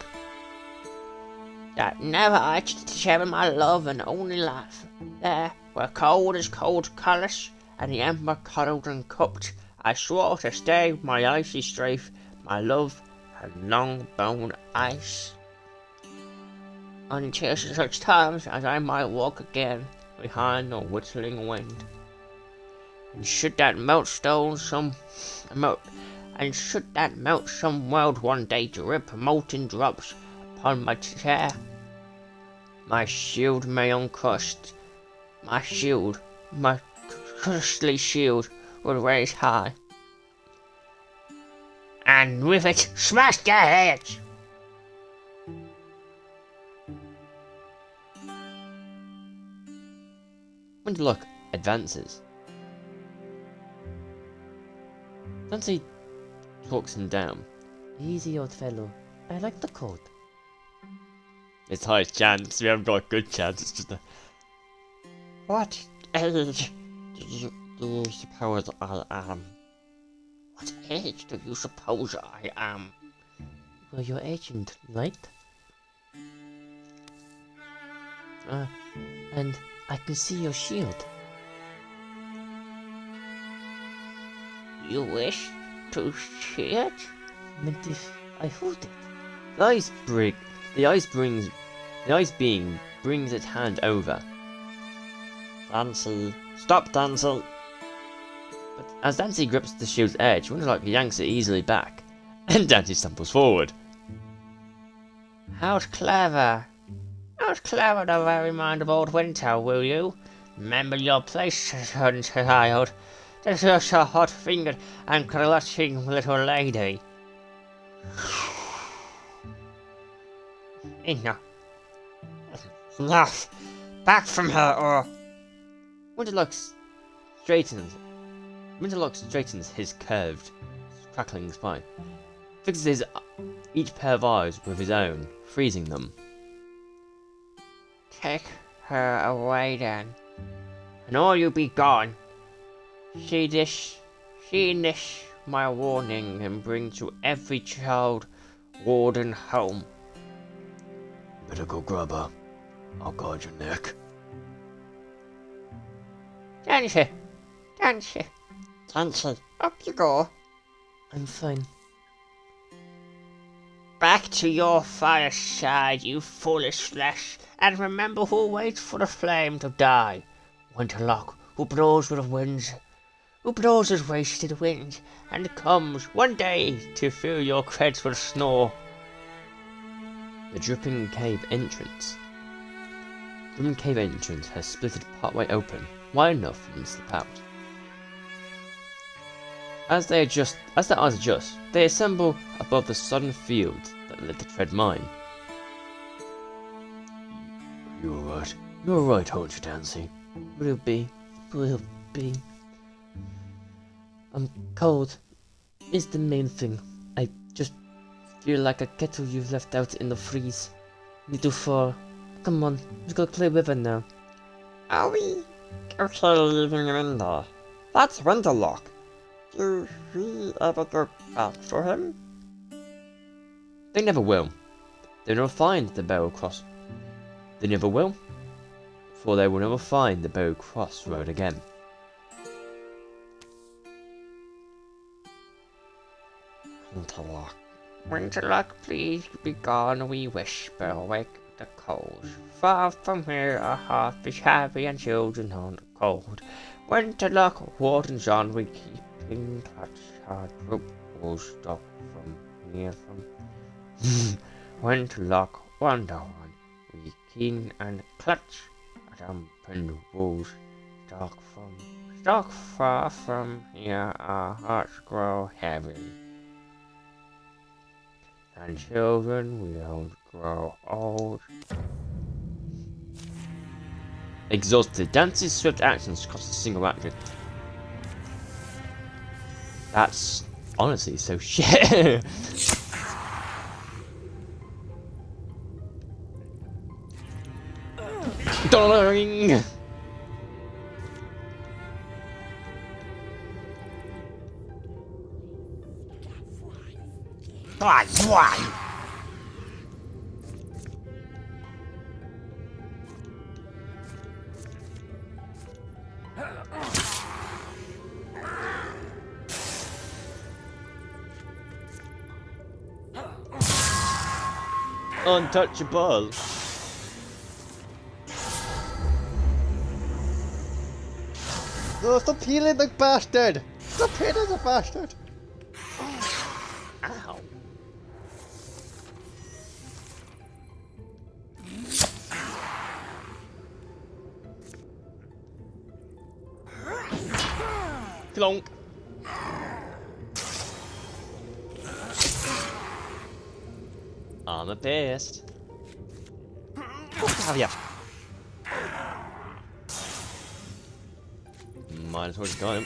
That never I should share my love and only life. There, where cold is cold callous, and the ember cuddled and cupped, I swore to stay with my icy strafe, my love and long bone ice. Until such times as I might walk again behind the whistling wind. And should that melt some world one day drip molten drops upon my chair, my shield may uncrust, my costly shield would raise high, and with it smash their heads. Winterlock advances. Dante talks him down. Easy, old fellow. I like the cold. It's high chance, we haven't got a good chance, it's just a... What age do you suppose I am? What age do you suppose I am? Well, your agent, right? And I can see your shield. You wish to see it? But if I hold it, The ice being brings its hand over. Dancy, stop, Dancy! But as Dancy grips the shield's edge, Winterlock yanks it easily back, and Dancy stumbles forward. How's clever? How's clever the very mind of old Winter, will you? Remember your place, child. There's just a hot-fingered and clutching little lady. Enough. Enough. Back from her, or... Winterlock straightens his curved, crackling spine, fixes each pair of eyes with his own, freezing them. Take her away then, and all you be gone. See this my warning, and bring to every child warden home. Better go grab her. I'll guard your neck. Dancy, up you go. I'm fine. Back to your fireside, you foolish flesh, and remember who waits for the flame to die. Winterlock, who blows with the winds, who blows his wasted wind, and comes one day to fill your creds with snow. The dripping cave entrance has splitted partway open, wide enough for them to slip out. As their eyes adjust, they assemble above the sodden fields that led to Tread Mine. You alright? You're alright, aren't you, Dancy? Will be. I'm cold. Is the main thing. I just feel like a kettle you've left out in the freeze. Need to fall. Come on, let's go play with her now. Are we okay leaving him in there? That's Winterlock. Do we ever go back for him? They never will. They never find the Barrow Cross. They never will, for they will never find the Barrow Cross road again. Winterlock. Please be gone, we whisper, awake the coals. Far from here, our hearth is heavy and children on the cold. Winterlock, Warden John, we keep in touch. Our troop will stop from near from. Winterlock, Wonder One, we keen and clutch. Dampened wolves, stalk far from here, our hearts grow heavy. And children, we don't grow old. Exhausted, Dancy's swift actions cost a single action. That's honestly so shit. Ding! Why? Untouchable. No, stop healing the bastard! Stop hitting the bastard! Ow. Clonk. I'm a pissed. Have ya? Might as well just got him.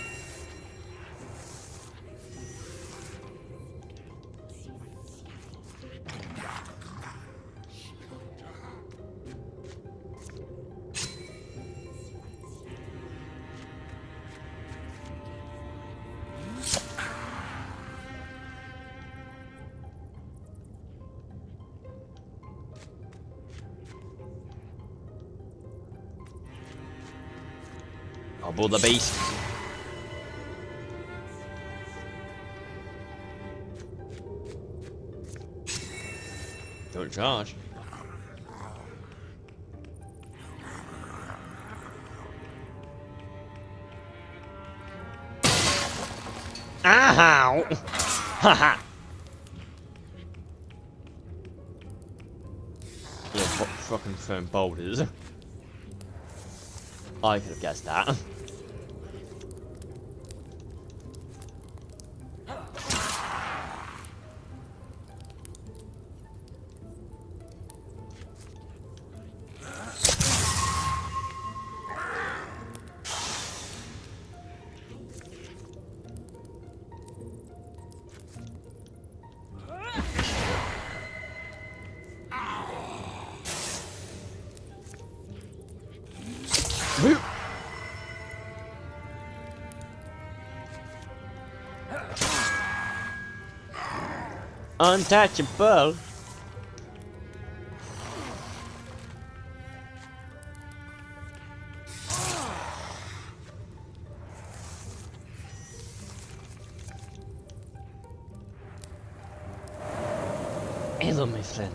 Gobble the beast. Don't charge. Ow! Haha! You're fucking throwing boulders. I could have guessed that. Untouchable. Hello, my friend.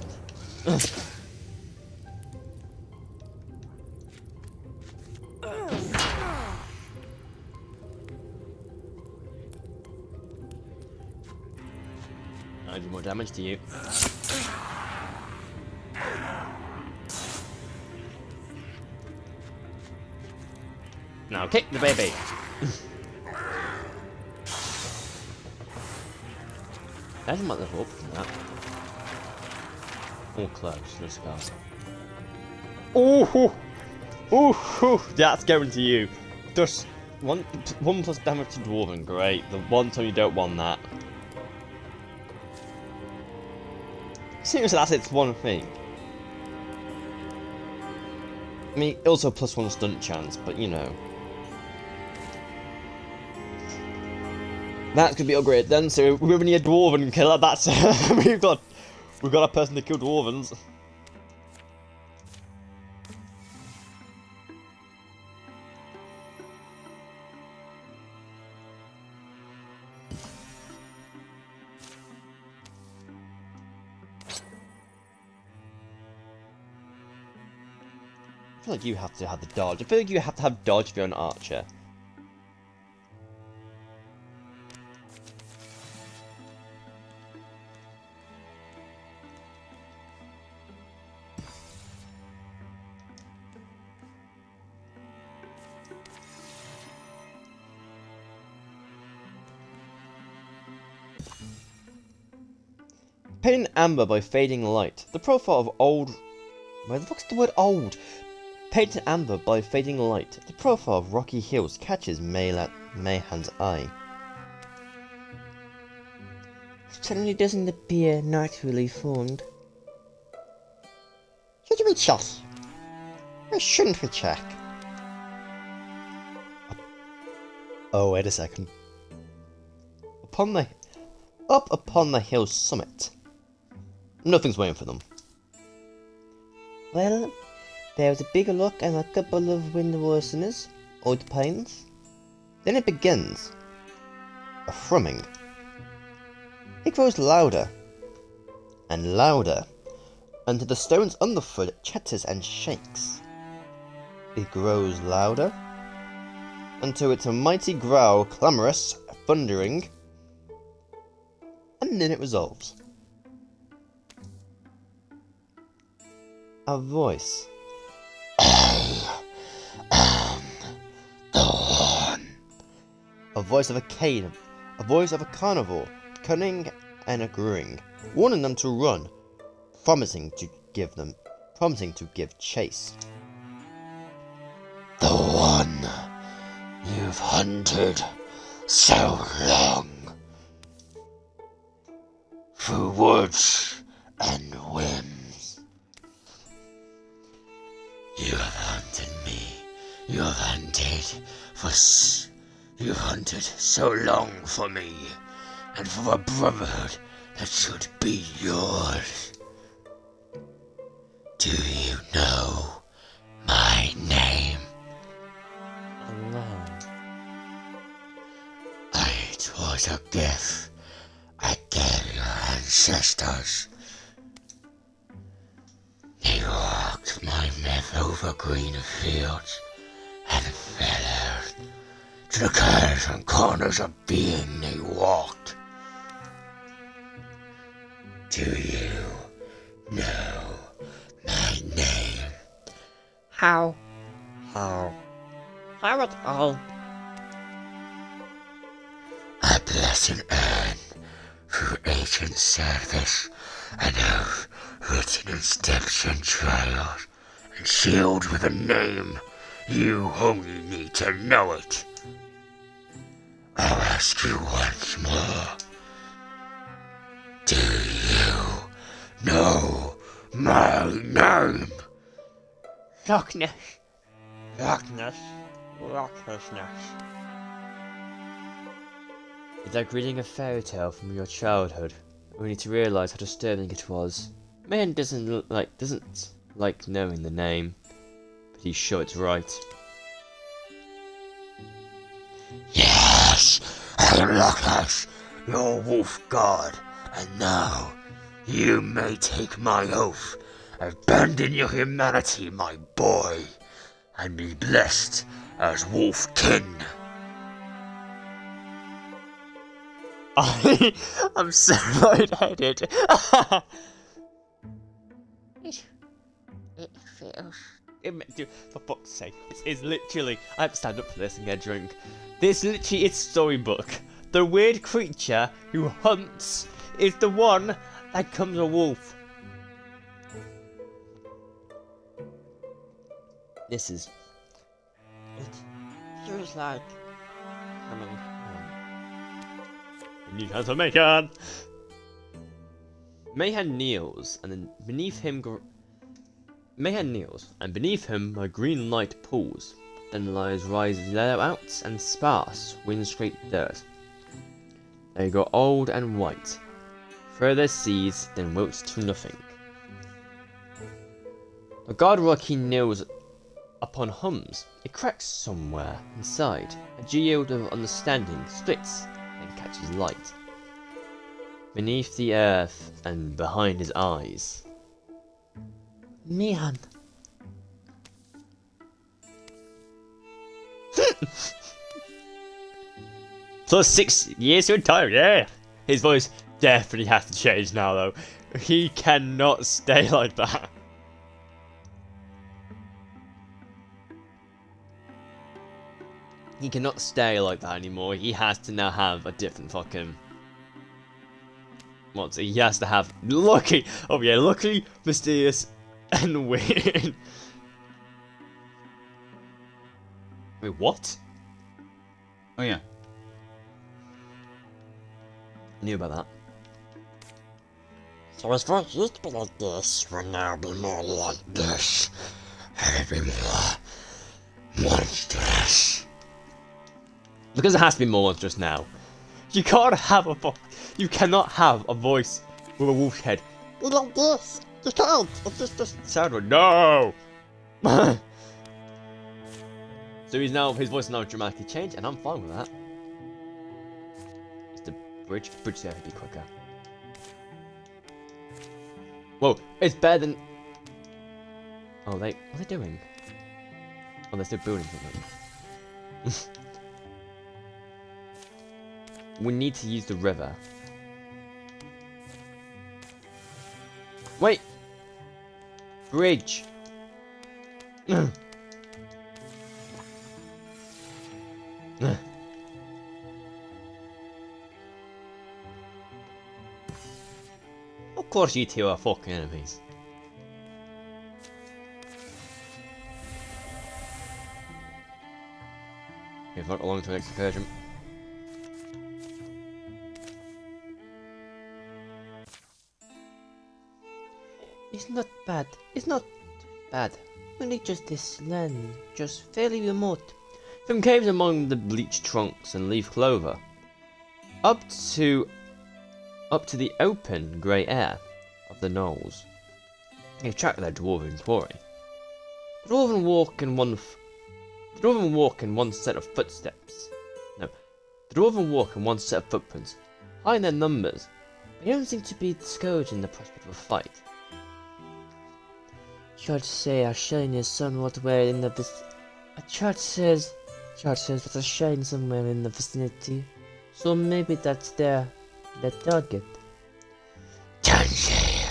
I do more damage to you. Now kick the baby. That's not level up from that. All close, let's go. Ooh! Ooh! That's going to you. Just one plus damage to Dwarven, great. The one time you don't want that. Seriously, that's its one thing. I mean, also +1 stunt chance, but you know. That's gonna be upgraded then, so we're gonna need a Dwarven killer, that's we've got a person to kill Dwarvens. I feel like you have to have the dodge. I feel like you have to have dodge if you're an archer. Painted amber by fading light. The profile of old... Where the fuck's the word old? Painted amber by fading light. The profile of rocky hills catches Mayhan's eye. Certainly doesn't appear naturally formed. Should we check? Or shouldn't we check? Oh, wait a second. Up upon the hill's summit. Nothing's waiting for them. Well, there's a big rock and a couple of wind worseners, old pines. Then it begins. A thrumming. It grows louder. And louder. Until the stones underfoot chatters and shakes. It grows louder. Until it's a mighty growl, clamorous, thundering. And then it resolves. A voice. I am the one. A voice of a cane. A voice of a carnivore, cunning and agreeing, warning them to run, promising to give chase. The one you've hunted so long. Through woods and whims. You have hunted me. You have hunted so long for me, and for a brotherhood that should be yours. Do you know my name? No. It was a gift I gave your ancestors. They walked my myth over green fields and fair earth. To the curves and corners of being they walked. Do you know my name? How? How? How at all? A blessing earned through ancient service, an oath written in steps and trails, and sealed with a name. You only need to know it. I'll ask you once more. Do you know my name? Loch Ness. Loch Ness. Loch Ness. It's like reading a fairy tale from your childhood, only to realise how disturbing it was. Man doesn't like knowing the name, but he's sure it's right. Yes, I am Loch Ness, your wolf god, and now you may take my oath. Abandon your humanity, my boy, and be blessed as wolf king. I'm so lightheaded. It feels. Dude, for fuck's sake, it's literally. I have to stand up for this and get drunk. This literally is storybook. The weird creature who hunts is the one that becomes a wolf. This is. It feels like coming home. A new transformation! Mayhem kneels, and then beneath him Mayhem kneels, and beneath him a green light pools. Then rises yellow out and sparse, wind-scraped dirt. They grow old and white. Further seeds, then wilts to nothing. The god rock he kneels upon hums. It cracks somewhere inside. A geode of understanding splits and catches light. Beneath the earth and behind his eyes. Man. Plus 6 years to retire, yeah! His voice definitely has to change now though. He cannot stay like that. He cannot stay like that anymore. He has to now have a different fucking... He has to have... Lucky! Oh yeah, lucky, mysterious, and weird. Wait, what? Oh yeah. Knew about that. So as what used to be like this will now be more like this. And it'll be more monstrous. Because it has to be more monstrous now. You can't have you cannot have a voice with a wolf head. Be like this. You can't. It's just Sound like no. So his voice is now dramatically changed, and I'm fine with that. It's the bridge there to be quicker. Whoa, it's better than. Oh, what are they doing? Oh, they're still building something. We need to use the river. Wait! Bridge! Of course you two are fucking enemies. Okay, not along to the next incursion. It's not bad. It's not bad. Only just this land, just fairly remote. From caves among the bleached trunks and leaf clover, up to the open grey air of the knolls, they track their dwarven quarry. The dwarven walk in one set of footsteps. No, the dwarven walk in one set of footprints. High in their numbers, they don't seem to be discouraged in the prospect of a fight. Chart say a shine is somewhat where in the chart says there's a shine somewhere in the vicinity. So maybe that's their target. Tansy,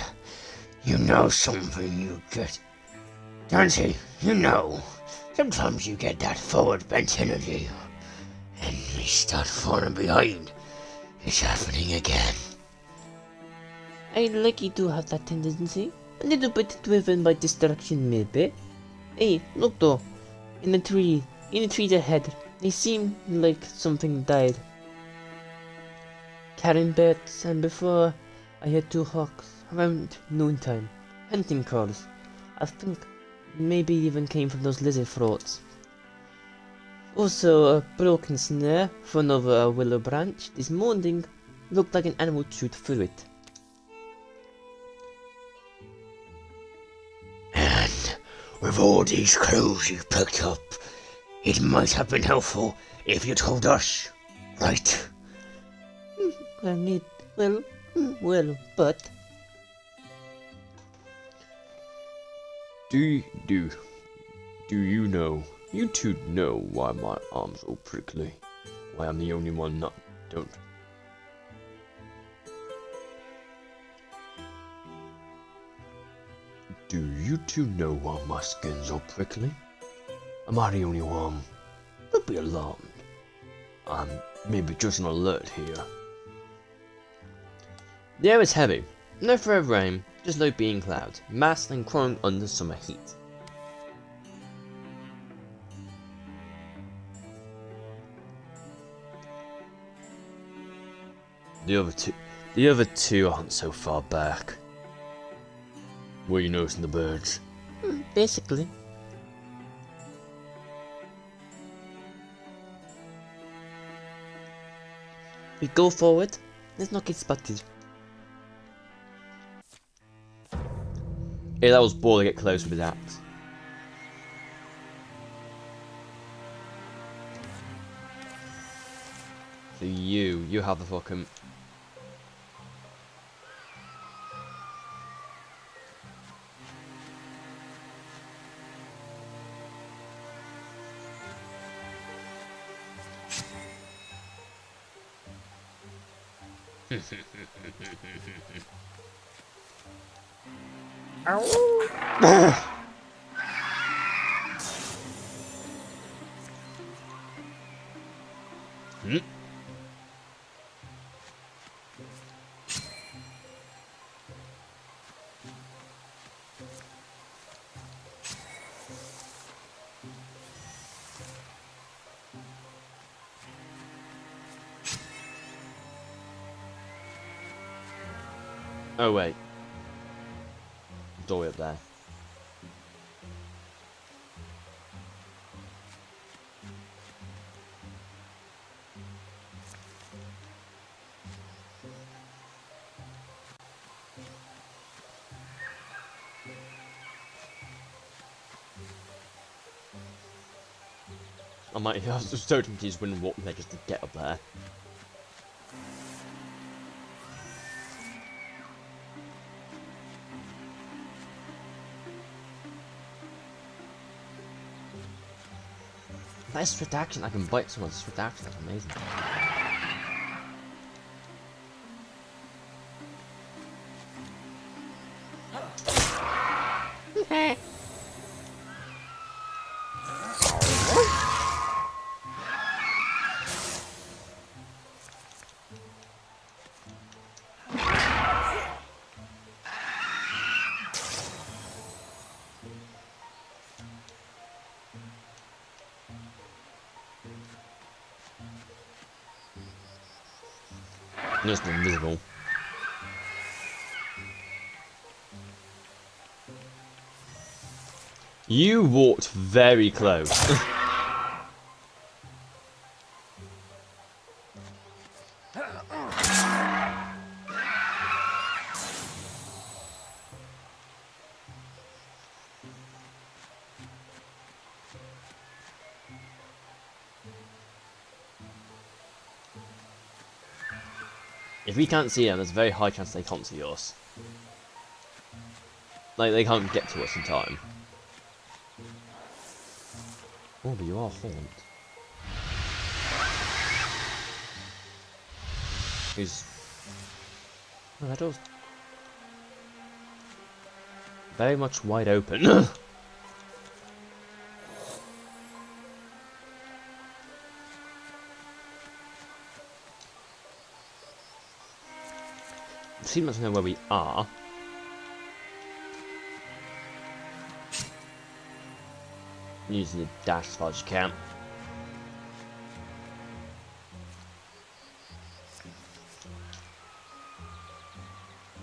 you know something you get. Tansy, you know, sometimes you get that forward bent energy, and they start falling behind. It's happening again. I'd like you to have that tendency. A little bit driven by distraction, maybe. Hey, look though. In the trees ahead, they seem like something died. Carrying birds, and before I heard 2 hawks around noontime. Hunting calls. I think maybe even came from those lizard throats. Also, a broken snare for another willow branch this morning looked like an animal chewed through it. And with all these clues you've picked up, it might have been helpful if you told us, right? But Do you know? You two know why my arms are all prickly? Why I'm the only one that don't? Do you two know why my skin's all prickly? Am I the only one? Don't be alarmed. I'm maybe just an alert here. The air is heavy. No threat of rain, just low being clouds, massed and crawling under summer heat. The other two aren't so far back. Were you noticing the birds? basically, we go forward. Let's not get spotted. Yeah, that was bold to get close with his axe. So you have the fucking... Hmm? Oh wait. Doorway up there. I might have certainties when walk there just to get up there. Nice swift action, I can bite someone's swift action, that's amazing. Just invisible. You walked very close. If we can't see them, there's a very high chance they can't see us. Like, they can't get to us in time. Oh, but you are haunt. He's... Oh, that door's very much wide open. Seems to know where we are. Using the dash as far as you can.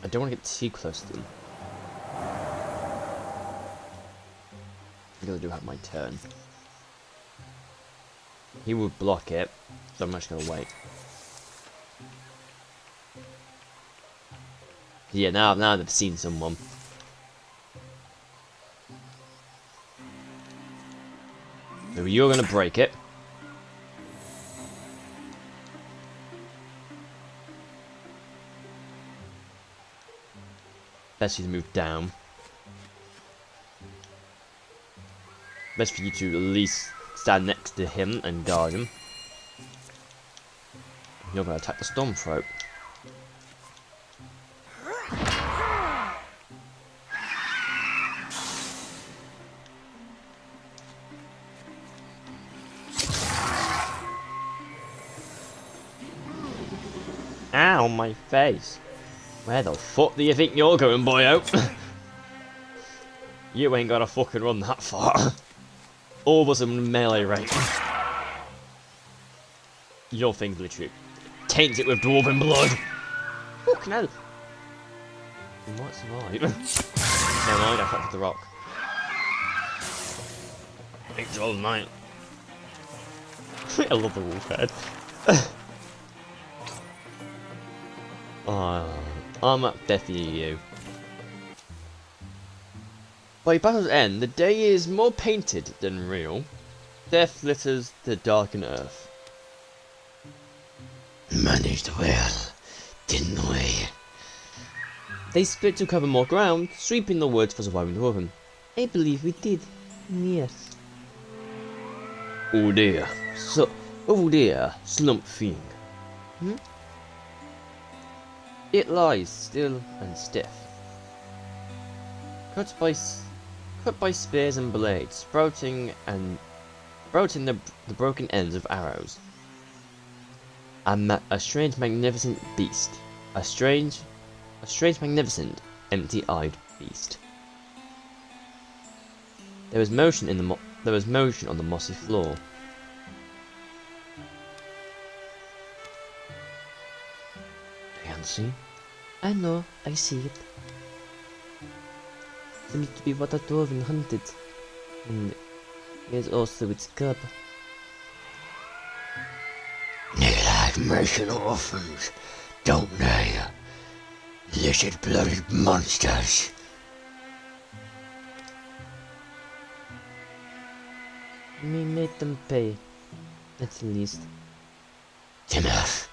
I don't want to get too close to them. I really do have my turn. He would block it, so I'm just gonna wait. Yeah, now they've seen someone. So you're gonna break it. Best for you to move down. Best for you to at least stand next to him and guard him. You're gonna attack the Stormthroat. Ow, my face. Where the fuck do you think you're going, boyo? You ain't gotta fucking run that far. All of us in melee range. Your thing's literally taints it with dwarven blood. Fucking hell. You might survive. Never mind, I fucked with the rock. Thanks all night. I love the wolf head. I'm at definitely you. By battle's end, the day is more painted than real. Death litters the darkened earth. Managed well, didn't we? They split to cover more ground, sweeping the woods for surviving dwarven. I believe we did. Yes. Oh dear. So, over there, slump thing. It lies still and stiff. Cut by spears and blades, sprouting the broken ends of arrows. A strange, magnificent beast. A strange, magnificent, empty-eyed beast. There was motion on the mossy floor. I can't see. I know, I see it. Seems to be what a dwarven hunted. And here's also its cub. They like making orphans, don't they? Lizard-blooded monsters. We made them pay, at the least. Timothy,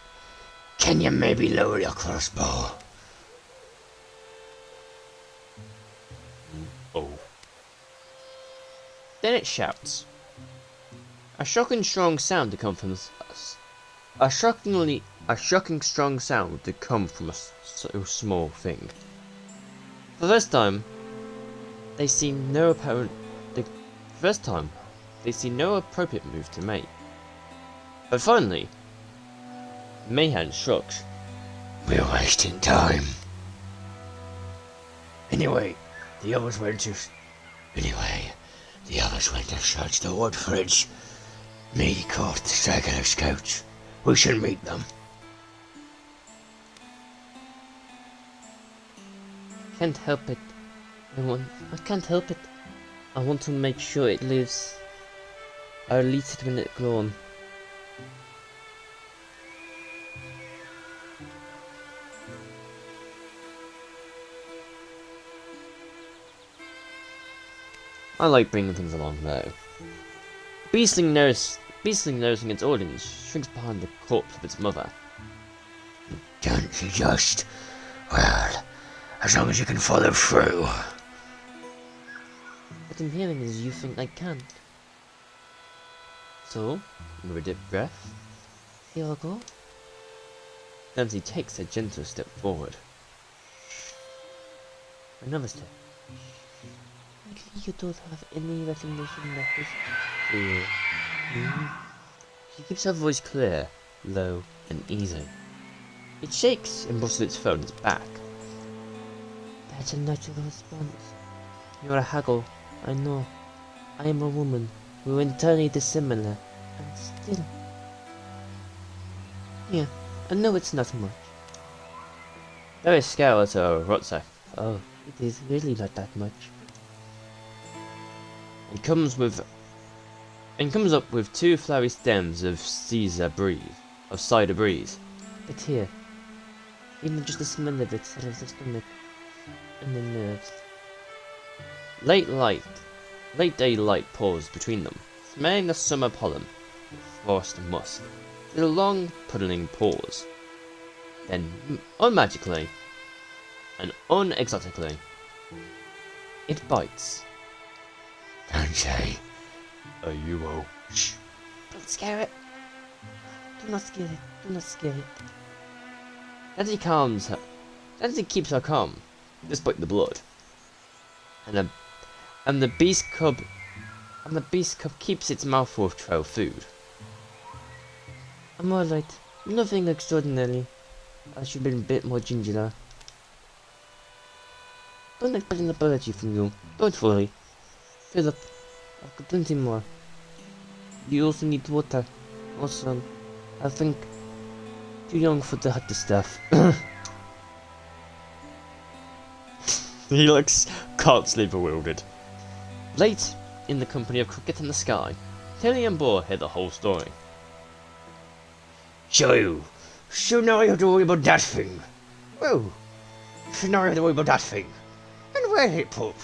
can you maybe lower your crossbow? Oh. Then it shouts. A shocking strong sound to come from a shocking strong sound to come from a so small thing. For the first time, they see no apparent. They see no appropriate move to make. But finally, Mayhem shrugs. We're wasting time. Anyway, the others went to search the wood fridge. Me caught the straggler scouts. We should meet them. Can't help it. I can't help it. I want to make sure it lives. Or at least when it's grown. I like bringing things along though. Beastling noticing its audience, shrinks behind the corpse of its mother. Can't you just... Well, as long as you can follow through. What I'm hearing is you think I can't. So, with a deep breath, Here I go. Dempsey takes a gentle step forward. Another step. Actually, you don't have any recognition letters. She keeps her voice clear, low, and easy. It shakes and bristles its phone its back. That's a natural response. You're a haggle, I know. I am a woman. We're entirely dissimilar. And still... Yeah, I know it's not much. Very scared at her, Rotsa. Oh, it is really not that much. It comes up with 2 flowery stems of cider breeze. But here, even just the smell of it settles the stomach and the nerves. Late day light pours between them, smelling the summer pollen, forest and musk. There's a long, puddling pause. Then, unmagically, and unexotically, it bites. Don't say. Are you all? Shh. Don't scare it. Do not scare it. Do not scare it. Nancy calms her. Nancy keeps her calm, despite the blood. And the beast cub keeps its mouth full of trail food. I'm alright. Nothing extraordinary. I should have been a bit more gingerer. Don't expect an apology from you. Don't worry. Philip, I've got plenty more. You also need water. Also, I think too young for the hottest stuff. He looks constantly bewildered. Late, in the company of Cricket in the Sky, Tilly and Boar hear the whole story. So now you have to worry about that thing. Well, so now you have to worry about that thing. And where is it put?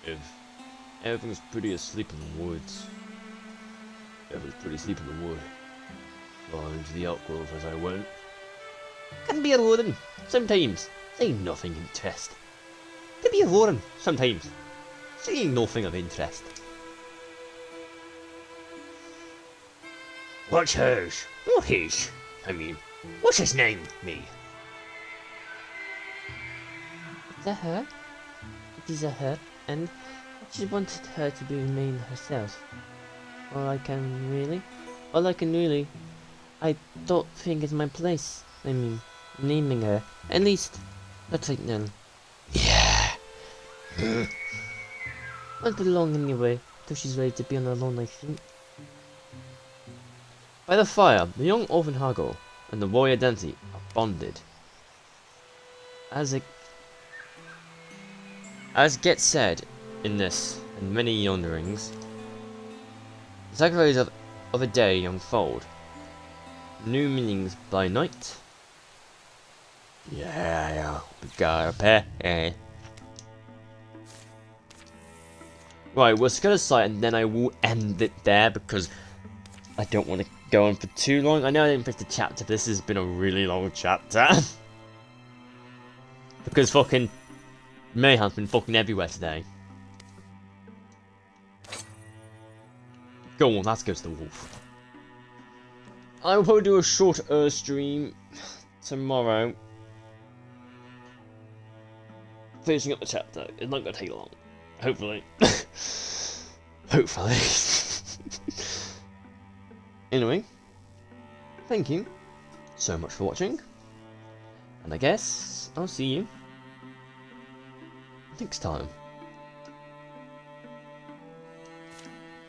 If everything's pretty asleep in the woods. Everything's pretty asleep in the wood. Far into the outgrowth as I went. Can be a warden, sometimes. Saying nothing interest. To be a warden, sometimes. Saying nothing of interest. What's hers? What his? I mean, what's his name? Me. Is that her? It is a her, and she wanted her to be remain herself. All I can really, I don't think it's my place. I mean, naming her. At least, not right now. Yeah. Not be long anyway, till she's ready to be on her own, I think. By the fire, the young orphan Haggle and the warrior Dante are bonded. As gets said in this and many yonderings, the sacrifices of a day unfold. New meanings by night. Yeah, we got a pair. Right, we'll skip aside and then I will end it there because I don't want to go on for too long. I know I didn't finish the chapter, but this has been a really long chapter. Because fucking mayhem's been fucking everywhere today. Go on, let's go to the wolf. I will probably do a short stream tomorrow. Finishing up the chapter. It's not going to take long. Hopefully. Hopefully. Anyway, thank you so much for watching. And I guess I'll see you next time.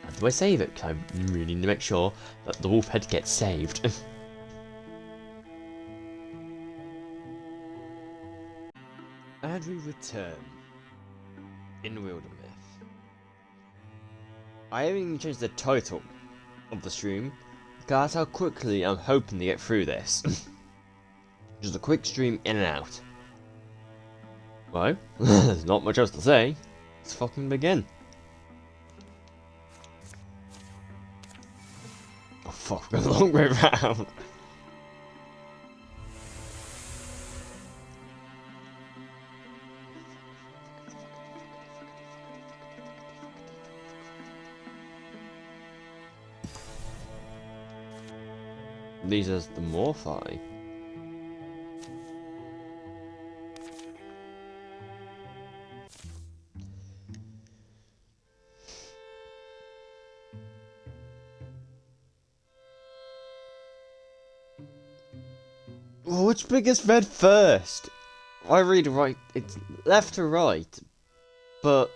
How do I save it? 'Cause I really need to make sure that the wolf head gets saved. And we return in Wildermyth. I haven't even changed the title of the stream because that's how quickly I'm hoping to get through this. Just a quick stream in and out. Well, there's not much else to say. Let's fucking begin. Oh fuck, we're going the long way round. These are the Morphi. Which big is read first? I read right, it's left to right, but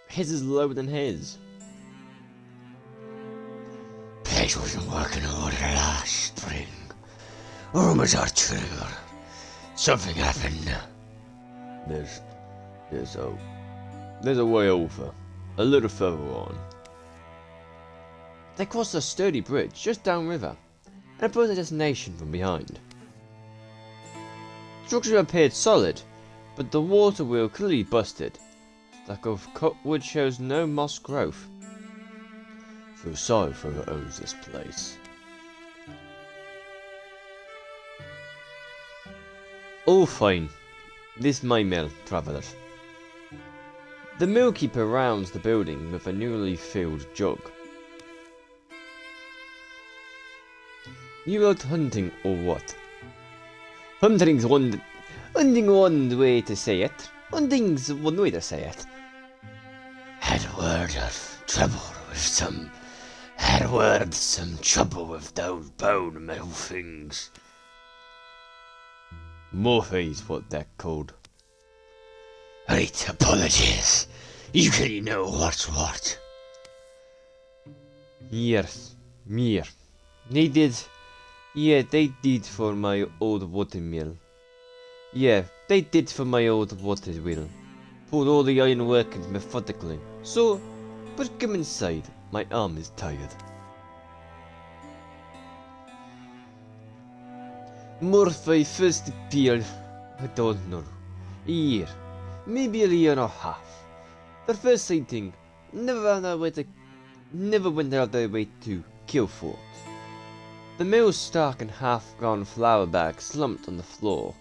his is lower than his. Place wasn't working order last spring. Rumors are true. Something happened. There's a way over, a little further on. They crossed a sturdy bridge just downriver, and approached the destination from behind. The structure appeared solid, but the water wheel clearly busted. Stack of cut wood shows no moss growth. Feel sorry for whoever owns this place. All fine. This my mill, traveller. The mill keeper rounds the building with a newly filled jug. You out hunting or what? Hunting's one way to say it. Hunting's one way to say it. Had word of trouble with some trouble with those bone metal things. Morphe's what they're called. Right, apologies. You clearly know what's what. Yes, mere. They did for my old watermill. Yeah, they did for my old water wheel. Pulled all the iron workings methodically. So, but come inside, my arm is tired. Morphe first appeared, I don't know, a year, maybe a year and a half. Their first sighting never went out of their way to kill folks. The mill's stock and half-gone flour bags slumped on the floor.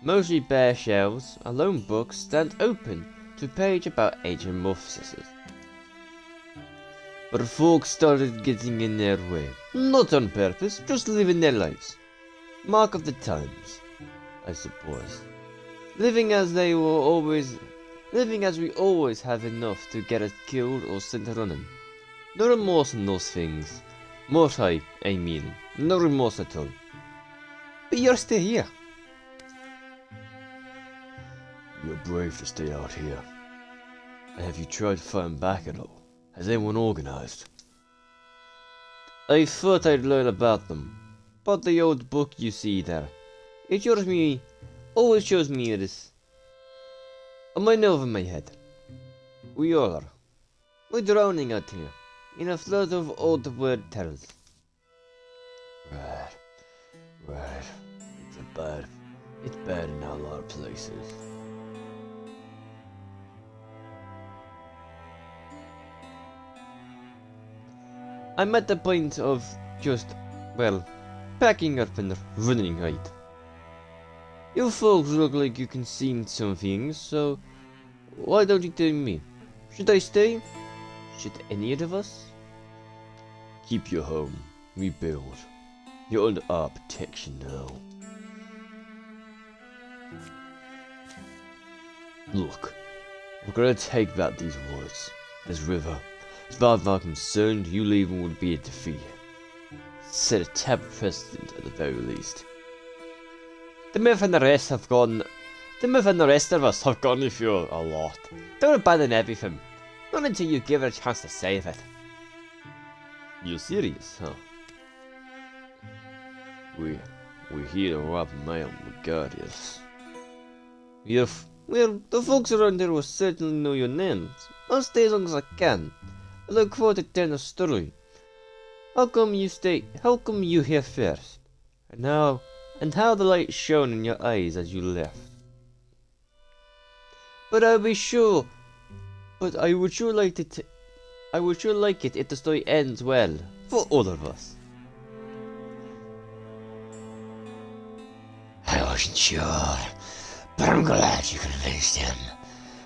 Mostly bare shelves, a lone book stand open to a page about ancient morphosis. But folks started getting in their way, not on purpose, just living their lives. Mark of the times, I suppose. Living as we always have enough to get us killed or sent running. No remorse in those things. Mortai, I mean. No remorse at all. But you're still here. You're brave to stay out here. And have you tried fighting back at all? Has anyone organized? I thought I'd learn about them. But the old book you see there, it always shows me this. A mine over my head. We all are. We're drowning out here, in a flood of old word tales. Right. It's bad in a lot of places. I'm at the point of just, packing up and running right. You folks look like you can see some things, so why don't you tell me? Should I stay? Should any of us? Keep your home. Rebuild. You're under our protection now. Look, we're gonna take back these woods, this river. As far as I'm concerned, you leaving would be a defeat. Set a tab precedent at the very least. The myth and the rest of us have gone with you a lot. Don't abandon everything. Not until you give it a chance to save it. You're serious, huh? We're here to rob a man regardless. The folks around here will certainly know your names. I'll stay as long as I can. I look forward to telling the story. How come you here first? And how the light shone in your eyes as you left? But I would sure like it if the story ends well for all of us. I wasn't sure, but I'm glad you convinced him.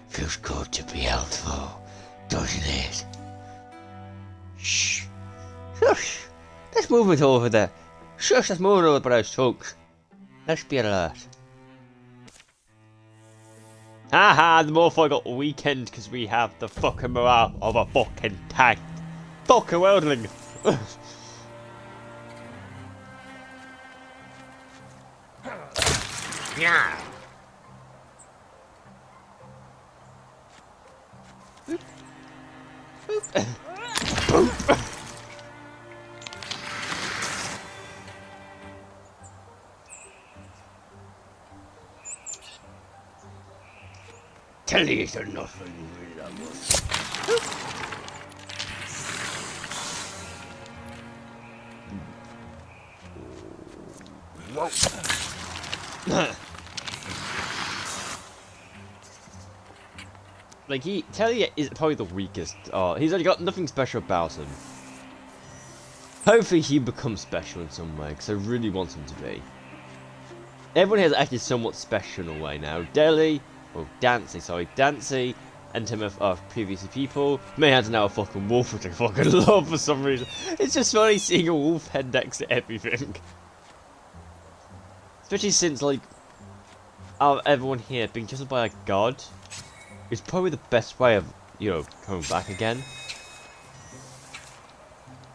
Feels good to be helpful, doesn't it? Shh. Shush. Let's move it over there. Shush, there's more over those folks. Let's be alert. Haha, the motherfucker got weakened because we have the fucking morale of a fucking tank. Fucking weldling. Yeah. Tell you it's nothing Like, Telly is probably the weakest. He's only got nothing special about him. Hopefully he becomes special in some way, because I really want him to be. Everyone here is actually somewhat special in a way now. Dancy, and Tim of previous people. Mayhan's now a fucking wolf, which I fucking love for some reason. It's just funny seeing a wolf head next to everything. Especially since, like, out of everyone here being chosen by a god is probably the best way of, you know, coming back again.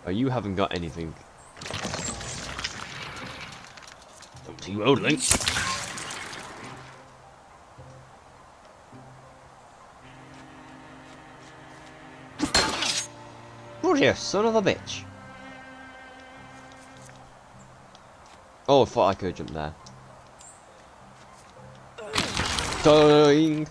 Oh, you haven't got anything. Don't see Roadling. Oh dear, son of a bitch. Oh, I thought I could jump there. Dying.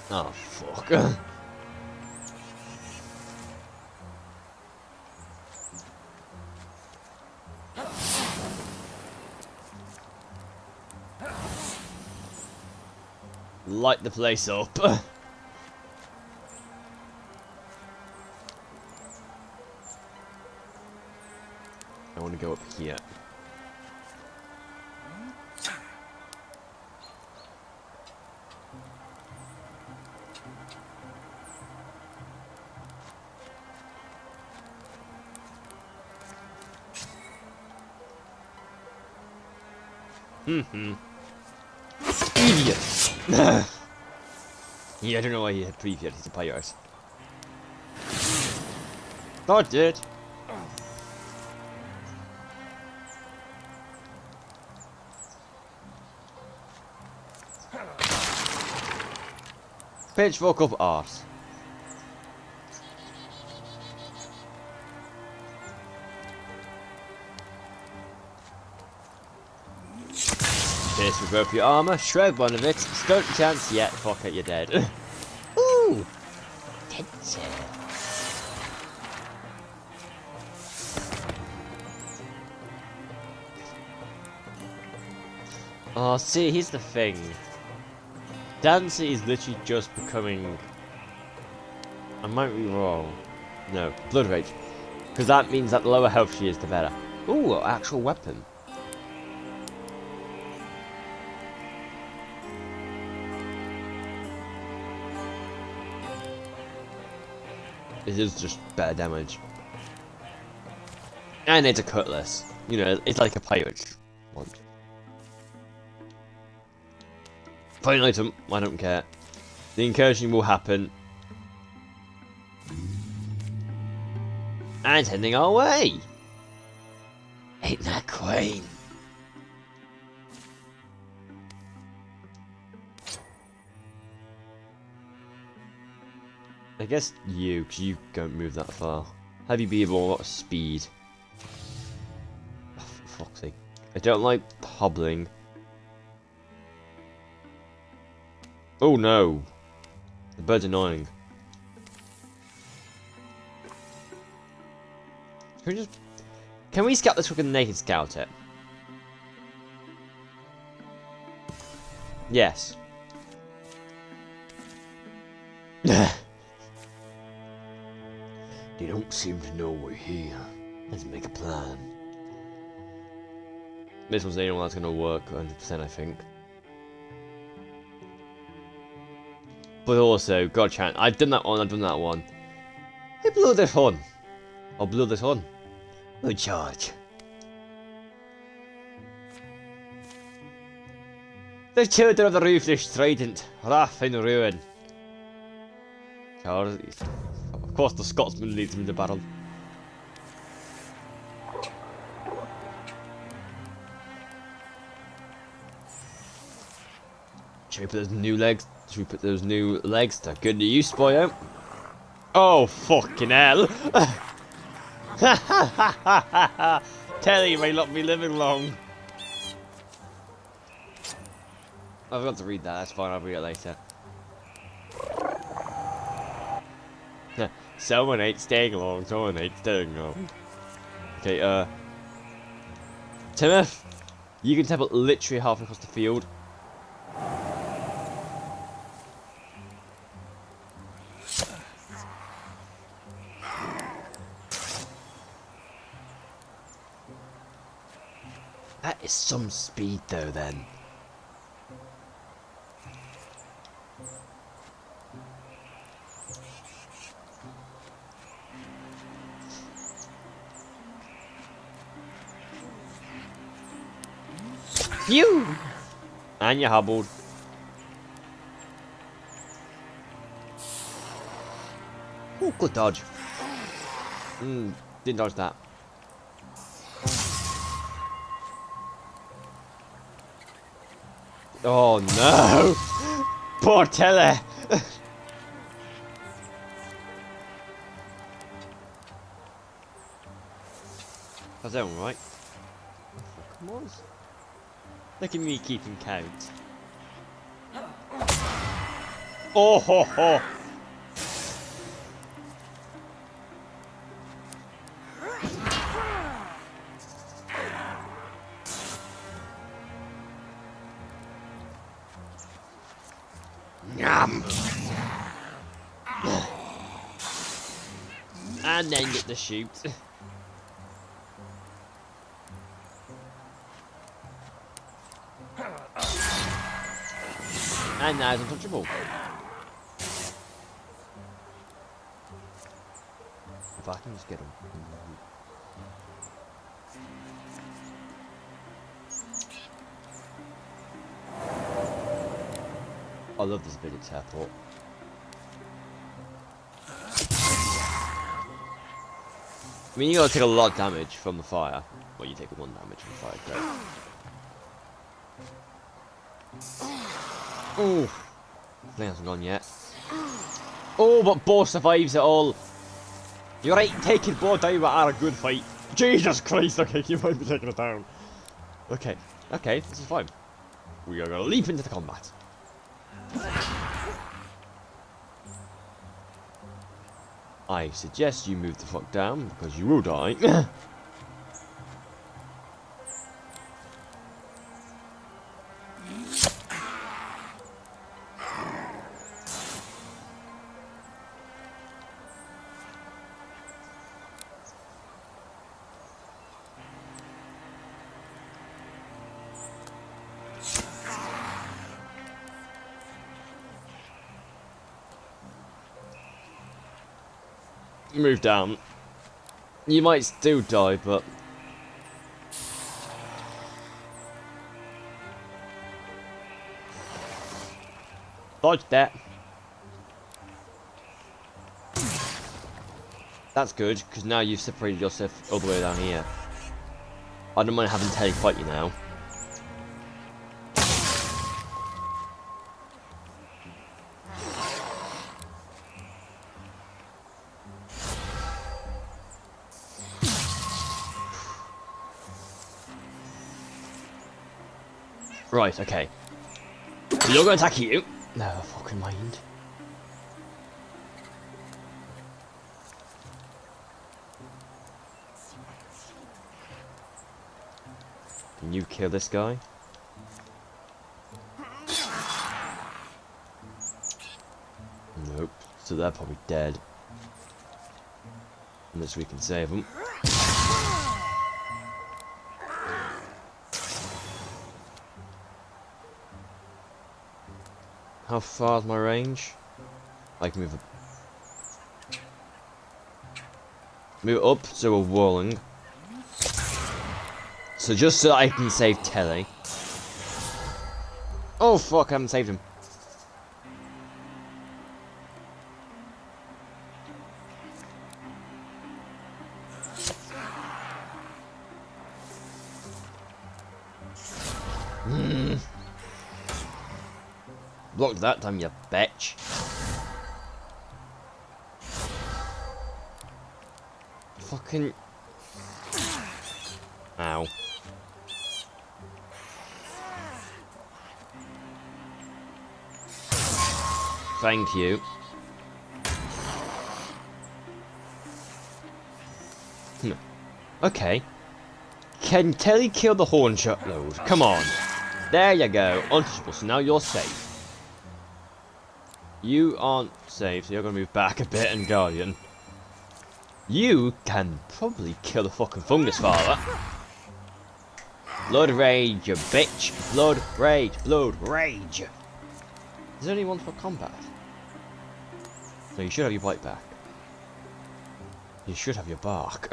Oh, fuck. Light the place up. I want to go up here. Idiot! Yeah, I don't know why he had previous, he's a pirate. Not dead. Pitchfork up arse. Pierce with both your armor, shred one of it, stoke chance, yeah, fuck it, you're dead. Ooh! Dead sir. Oh, see, here's the thing. Dancy is literally just becoming... I might be wrong. No, Blood Rage. Because that means that the lower health she is, the better. Ooh, an actual weapon. It is just better damage. And it's a cutlass. You know, it's like a pirate one. Fine item, I don't care. The incursion will happen. And heading our way! Ain't that queen? I guess you, because you don't move that far. Have you be able a lot of speed? Oh, for fuck's sake. I don't like hobbling. Oh no! The bird's annoying. Can we scout this fucking naked scout it? Yes. They don't seem to know we're here. Let's make a plan. This one's the only one that's gonna work 100%, I think. But also, God chant, I've done that one, I've done that one. I blew this one. I'll blow this one. We'll charge. The children of the roofless trident, wrath and ruin. Charge. Of course, the Scotsman leads him in the battle. Should we put those new legs? Should we put those new legs to good use, boyo? Oh, fucking hell! Telly may not be living long. I forgot to read that, that's fine, I'll read it later. Someone ain't staying long, someone ain't staying long. Okay, Timoth, you can teleport literally half across the field. That is some speed though then. Phew! And you hobbled. Oh, good dodge. Didn't dodge that. Oh no! Poor Telly! How's that one, right? Come on. Look at me keeping count. Oh ho ho! Yum. And then get the shoot. And now it's untouchable. If I can just get him. I love this bit of teleport. I mean, you gotta take a lot of damage from the fire. Well, you take 1 damage from fire, great. Ooh. I think hasn't gone yet. Oh, but Bo survives it all. You're right, taking Bo down but are a good fight. Jesus Christ, okay, you might be taking it down. Okay, okay, this is fine. We are gonna leap into the combat. I suggest you move the fuck down, because you will die. Move down. You might still die, but... Dodge that. That's good, because now you've separated yourself all the way down here. I don't mind having Telly fight you now. Right, okay. So you're going to attack you. No, fucking mind. Can you kill this guy? Nope. So they're probably dead. Unless we can save them. How far is my range? I can move it up so we're walling. So just so I can save Telly. Oh fuck, I haven't saved him. Blocked that time, you bitch. Fucking... Ow. Thank you. Okay. Can Telly kill the horn shotload? Come on. There you go. Untouchable, so now you're safe. You aren't safe, so you're gonna move back a bit and Guardian. You can probably kill the fucking fungus father. Blood rage, you bitch. Blood rage, blood rage. Is there only one for combat? No, you should have your bite back. You should have your bark.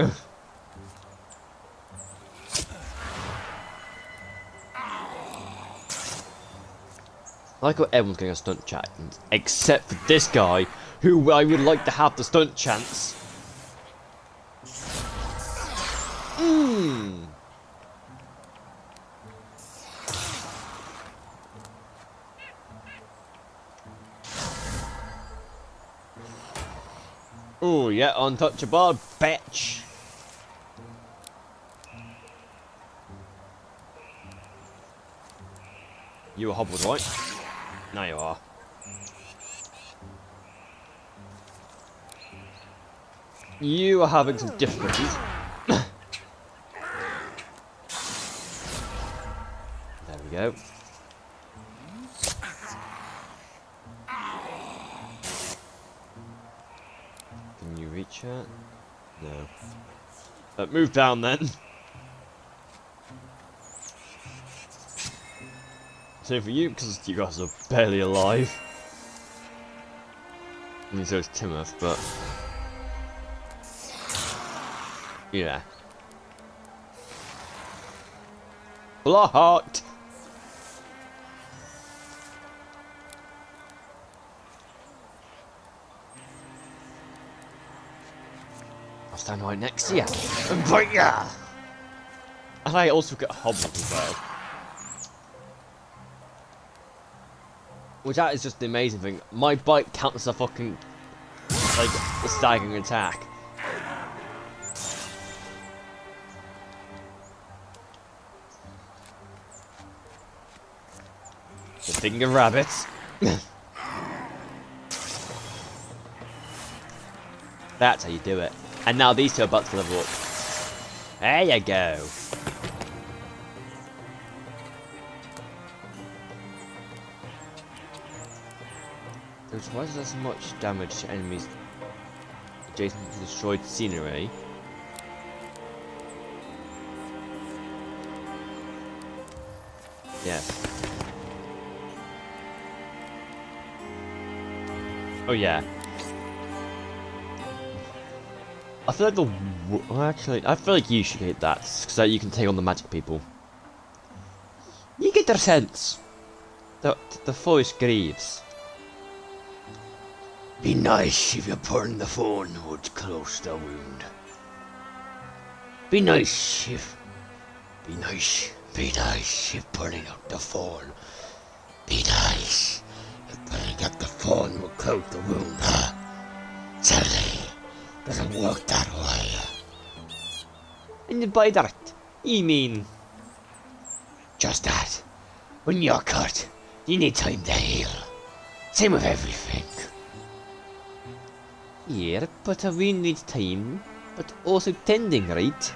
I like how everyone's getting a stunt chance, except for this guy, who I would like to have the stunt chance. Oh yeah, untouchable, bitch. You were hobbled, right? Now you are. You are having some difficulties. There we go. Can you reach it? No. Move down then. So for you, because you guys are barely alive. I mean, so is Timoth, but... yeah. Blocked! I'll stand right next to you. And bite ya! And I also get hobbled as well. Which that is just the amazing thing. My bite counts as a fucking, like, a staggering attack. The thing of rabbits. That's how you do it. And now these two are about to level up. There you go. Why does as much damage to enemies adjacent to destroyed scenery? Yes. Oh yeah. I feel like well, actually, I feel like you should get that, so that you can take on the magic people. You get their sense. The forest grieves. Be nice if you're putting the phone would close the wound. Be nice if pulling out the phone. Be nice if pulling out the phone will close the wound, huh? Sadly, doesn't work that way. And by that, you mean? Just that. When you're cut, you need time to heal. Same with everything. Yeah, but a wound needs time, but also tending, right?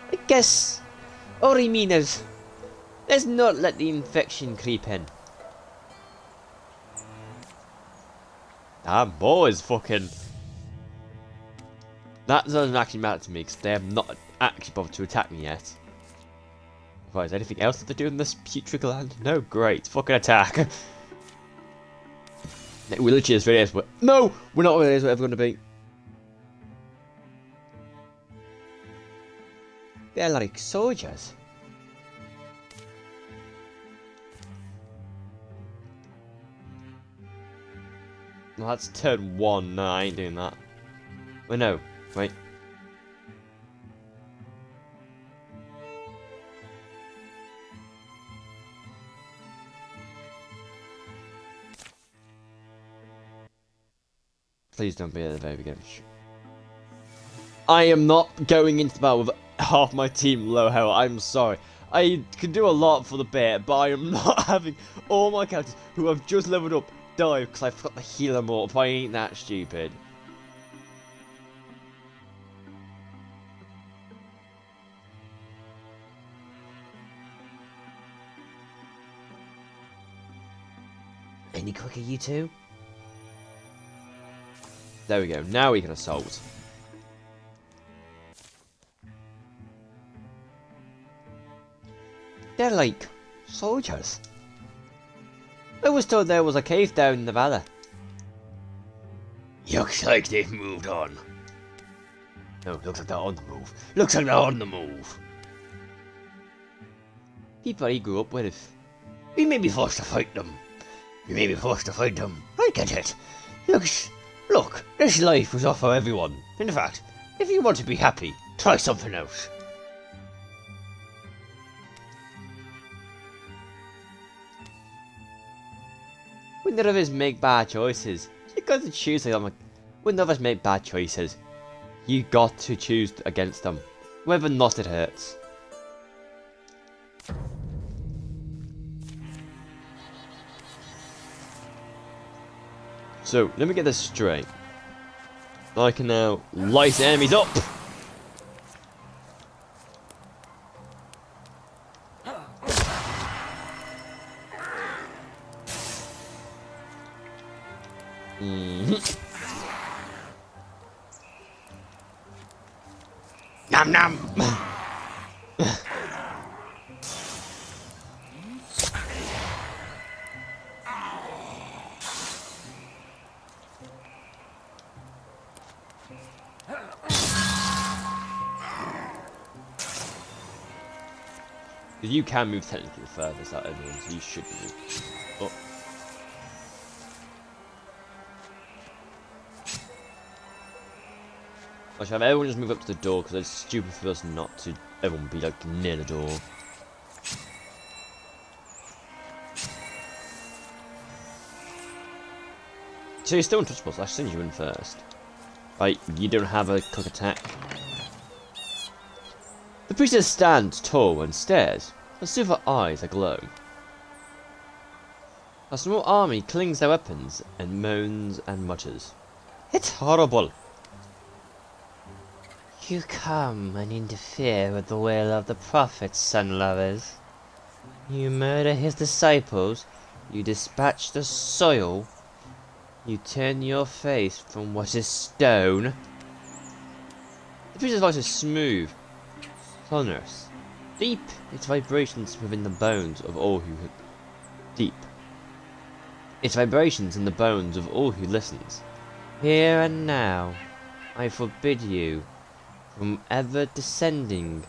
I guess. All I mean is, let's not let the infection creep in. That ball is fucking... That doesn't actually matter to me because they have not actually bothered to attack me yet. Right, is there anything else that they do in this putrid land? No, great. Fucking attack. We literally just realized no! We're not realized what we're going to be. They're like soldiers. Well, that's turn 1. No, I ain't doing that. Well, no. Wait. Please don't be at the very beginning. I am not going into the battle with half my team low health. I'm sorry. I can do a lot for the bit, but I am not having all my characters who have just leveled up die because I forgot to heal them up. I ain't that stupid. Any quicker, you two? There we go. Now we can assault. They're like soldiers. I was told there was a cave down in the valley. Looks like they've moved on. No, looks like they're on the move. Looks like they're on the move. People he grew up with. We may be forced to fight them. We may be forced to fight them. I get it. Look, this life was off for everyone. In fact, if you want to be happy, try something else. We none of us make bad choices. You got to choose them. When none of us make bad choices, you got to choose against them, whether or not it hurts. So, let me get this straight. I can now light enemies up! Nom nom! You can move technically further, so that everyone, so you should move. Oh. I should have everyone just move up to the door because it's stupid for us not to everyone be like near the door. So you're still untouchable, so I should send you in first. Right, you don't have a quick attack. The priestess stands tall and stares. Her silver eyes aglow. A small army clings their weapons and moans and mutters. It's horrible. You come and interfere with the will of the prophet, son lovers. You murder his disciples. You dispatch the soil. You turn your face from what is stone. The priestess voice is smooth, sonorous, deep. Its vibrations within the bones of all who deep. Its vibrations in the bones of all who listens. Here and now, I forbid you from ever descending.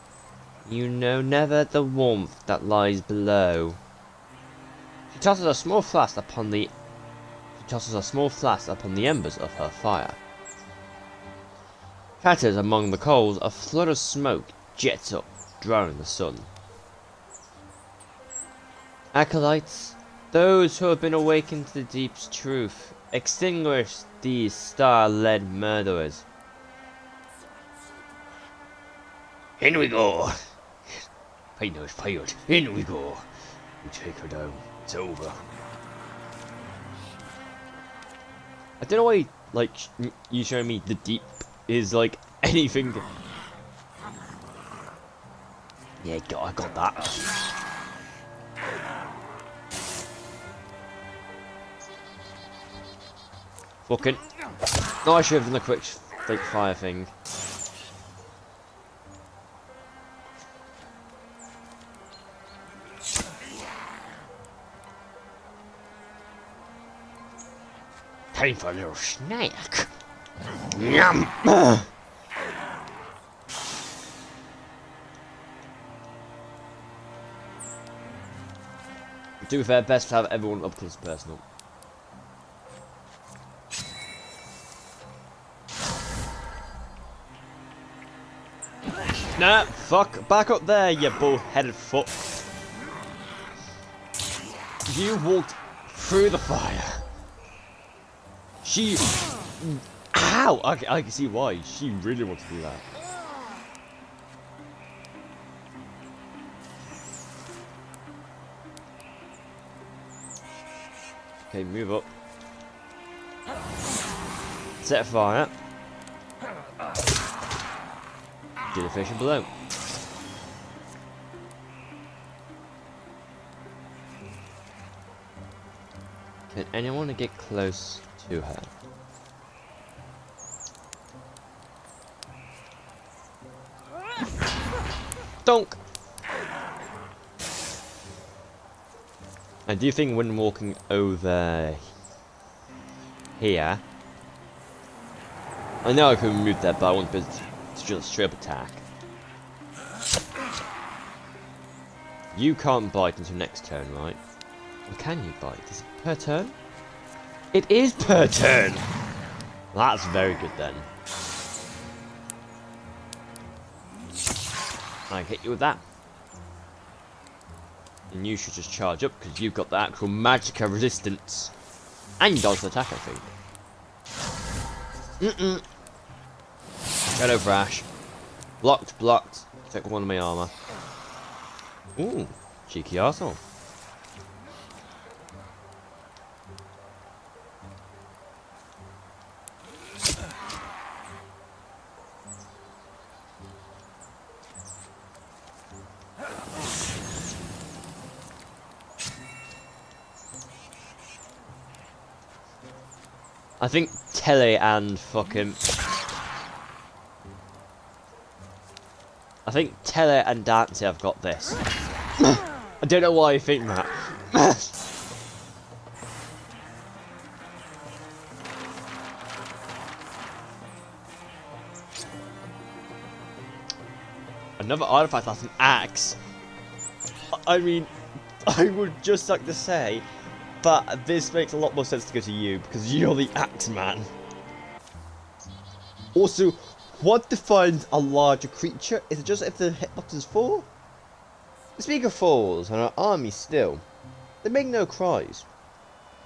You know never the warmth that lies below. She tosses a small flask upon the embers of her fire. Shatters among the coals, a flood of smoke jets up, drowning the sun. Acolytes, those who have been awakened to the deep's truth, extinguish these star-led murderers. In we go. Painter is fired. In we go. We take her down. It's over. I don't know why, like, you showing me the deep is like anything. Yeah, I got that. Fucking. No, I should have done the quick, like, fire thing. Time for a little snack. Yum! To be fair, best to have everyone up close and personal. Nah, fuck. Back up there, you bull-headed fuck. You walked through the fire. She... Ow! I can see why. She really wants to do that. Okay, move up. Set fire. Do the fishing below. Can anyone get close to her? Donk! I do think when walking over here, I know I could move that, but I want to just straight up attack. You can't bite until next turn, right? Or can you bite? Is it per turn? It is per turn! That's very good then. I hit you with that. And you should just charge up because you've got the actual magicka resistance. And you dodge the attack, I think. Shadow Flash. Blocked, blocked. Take one of my armor. Ooh, cheeky arsehole. I think Telly and fucking... I think Telly and Dancy have got this. I don't know why I think that. Another artifact that's an axe. I mean, I would just like to say, but this makes a lot more sense to go to you, because you're the axe man. Also, what defines a larger creature? Is it just if the hitboxes fall? The speaker falls, and our army still. They make no cries.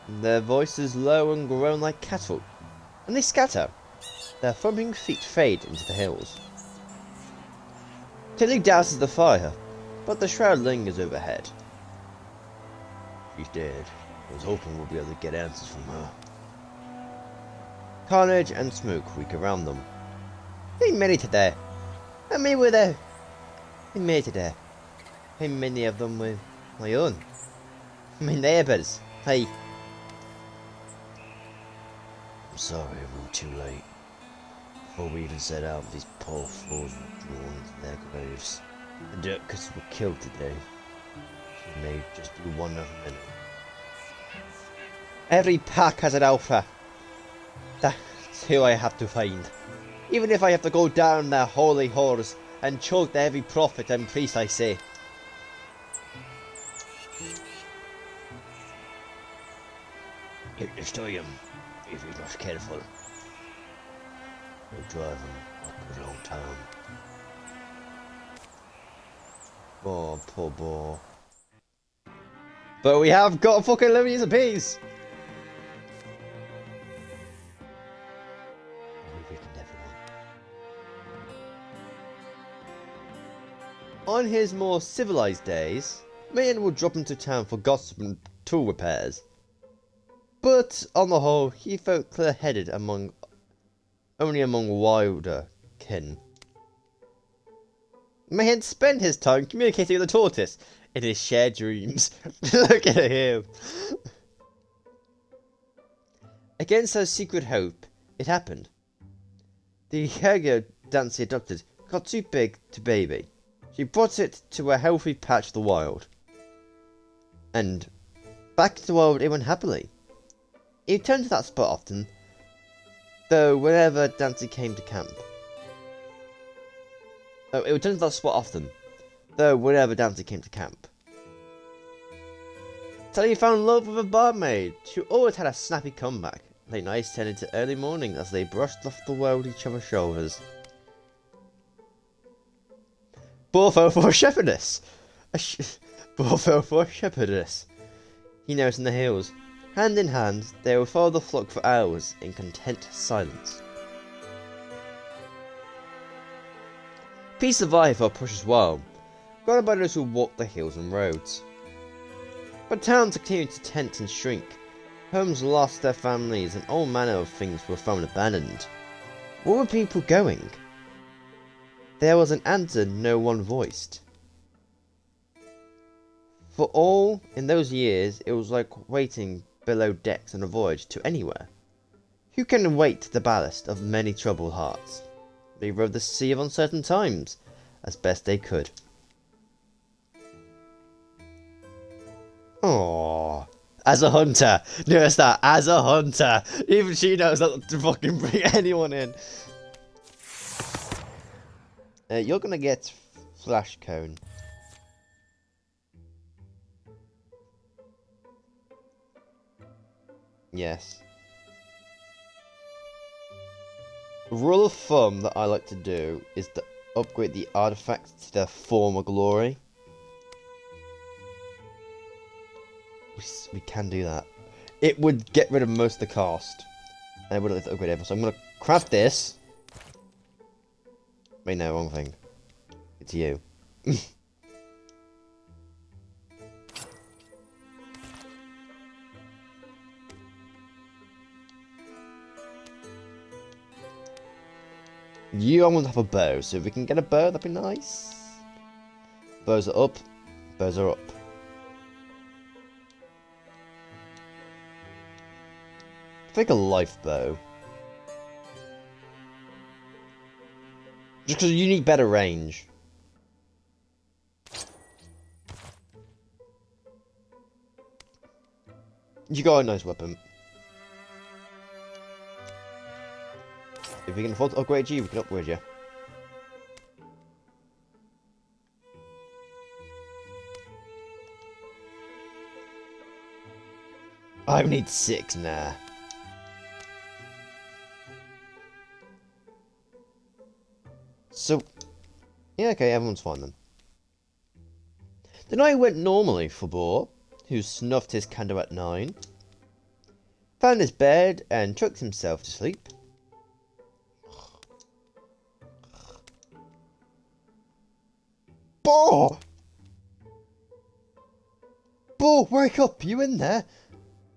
Their voices low and groan like cattle, and they scatter. Their thumping feet fade into the hills. Tilly douses the fire, but the shroud lingers overhead. She's dead. I was hoping we'll be able to get answers from her. Carnage and smoke reek around them. They made it today. And me with her. They made it today. How many of them with my own? My neighbours. Hey. I'm sorry we were too late. Before we even set out, these poor fools were drawn into their graves. The Dirkers were killed today. It may just be one of many. Every pack has an alpha. That's who I have to find. Even if I have to go down their holy halls and choke the heavy prophet and priest I say. You can destroy him if you're not careful. You'll drive him a good long time. Oh, poor boy. But we have got fucking 11 years apiece! On his more civilized days, Mayan would drop into town for gossip and tool repairs. But, on the whole, he felt clear-headed only among wilder kin. Mayan spent his time communicating with the tortoise in his shared dreams. Look at him! Against her secret hope, it happened. The Hergo Dancy adopted got too big to baby. She brought it to a healthy patch of the wild. And back to the wild it went happily. He returned to that spot often, though whenever Dancy came to camp. It returned to that spot often, though whenever Dancy came to camp. Till he found love with a barmaid, who always had a snappy comeback. Late nights turned into early morning as they brushed off the world each other's shoulders. Ball fell for a shepherdess. Ball fell for a shepherdess. He noticed in the hills. Hand in hand, they would follow the flock for hours in content silence. Peace survived for a precious while, guarded by those who walked the hills and roads. But towns continued to tent and shrink. Homes lost their families and all manner of things were found abandoned. Where were people going? There was an answer no one voiced. For all in those years, it was like waiting below decks on a voyage to anywhere. Who can weight the ballast of many troubled hearts? They rode the sea of uncertain times as best they could. Aww. As a hunter, notice that, as a hunter, even she knows not to fucking bring anyone in. You're gonna get flash cone. Yes. Rule of thumb that I like to do is to upgrade the artifacts to their former glory. We can do that. It would get rid of most of the cost. And I wouldn't like to upgrade it. So I'm going to craft this. Wait, no, wrong thing. It's you. You almost have a bow, so if we can get a bow, that'd be nice. Bows are up. Bows are up. Take a life bow. Just because you need better range. You got a nice weapon. If we can afford to upgrade you, we can upgrade you. I need 6 now. So, yeah, okay, everyone's fine then. The night went normally for Boar, who snuffed his candle at 9, found his bed and chucked himself to sleep. Boar! Boar, wake up! You in there?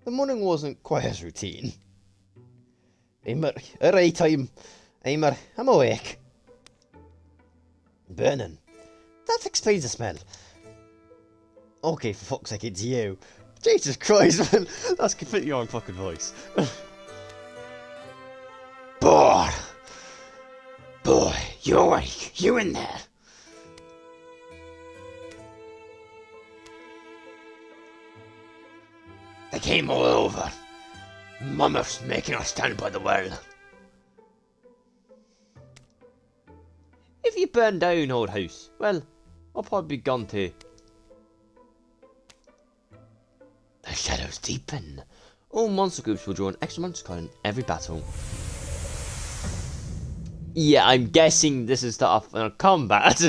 The morning wasn't quite as routine. Aimer, alright, I'm awake. Burning. That explains the smell. Okay, for fuck's sake, it's you. Jesus Christ, man. That's completely wrong fucking voice. Boar! Boy, you awake? You in there? They came all over. Mammoths making us stand by the well. If you burn down an old house, well, I'll probably be gone too. The shadows deepen. All monster groups will draw an extra monster card in every battle. Yeah, I'm guessing this is start off in a combat.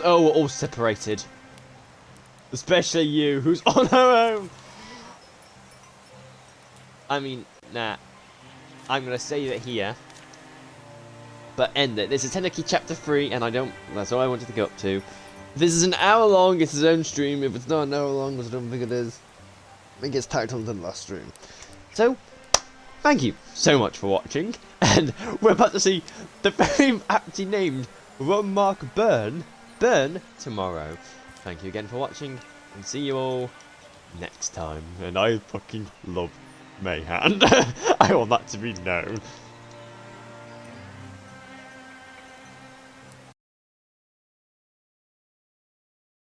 Oh, we're all separated. Especially you, who's on her own. I mean, nah. I'm gonna save it here. But end it. This is technically chapter 3, and that's all I wanted to go up to. If this is an hour long, it's his own stream. If it's not an hour long, which I don't think it is, I think it's tacked on to the last stream. So, thank you so much for watching. And we're about to see the very aptly named Ron Mark Burn tomorrow. Thank you again for watching, and see you all next time. And I fucking love Mayhand. I want that to be known.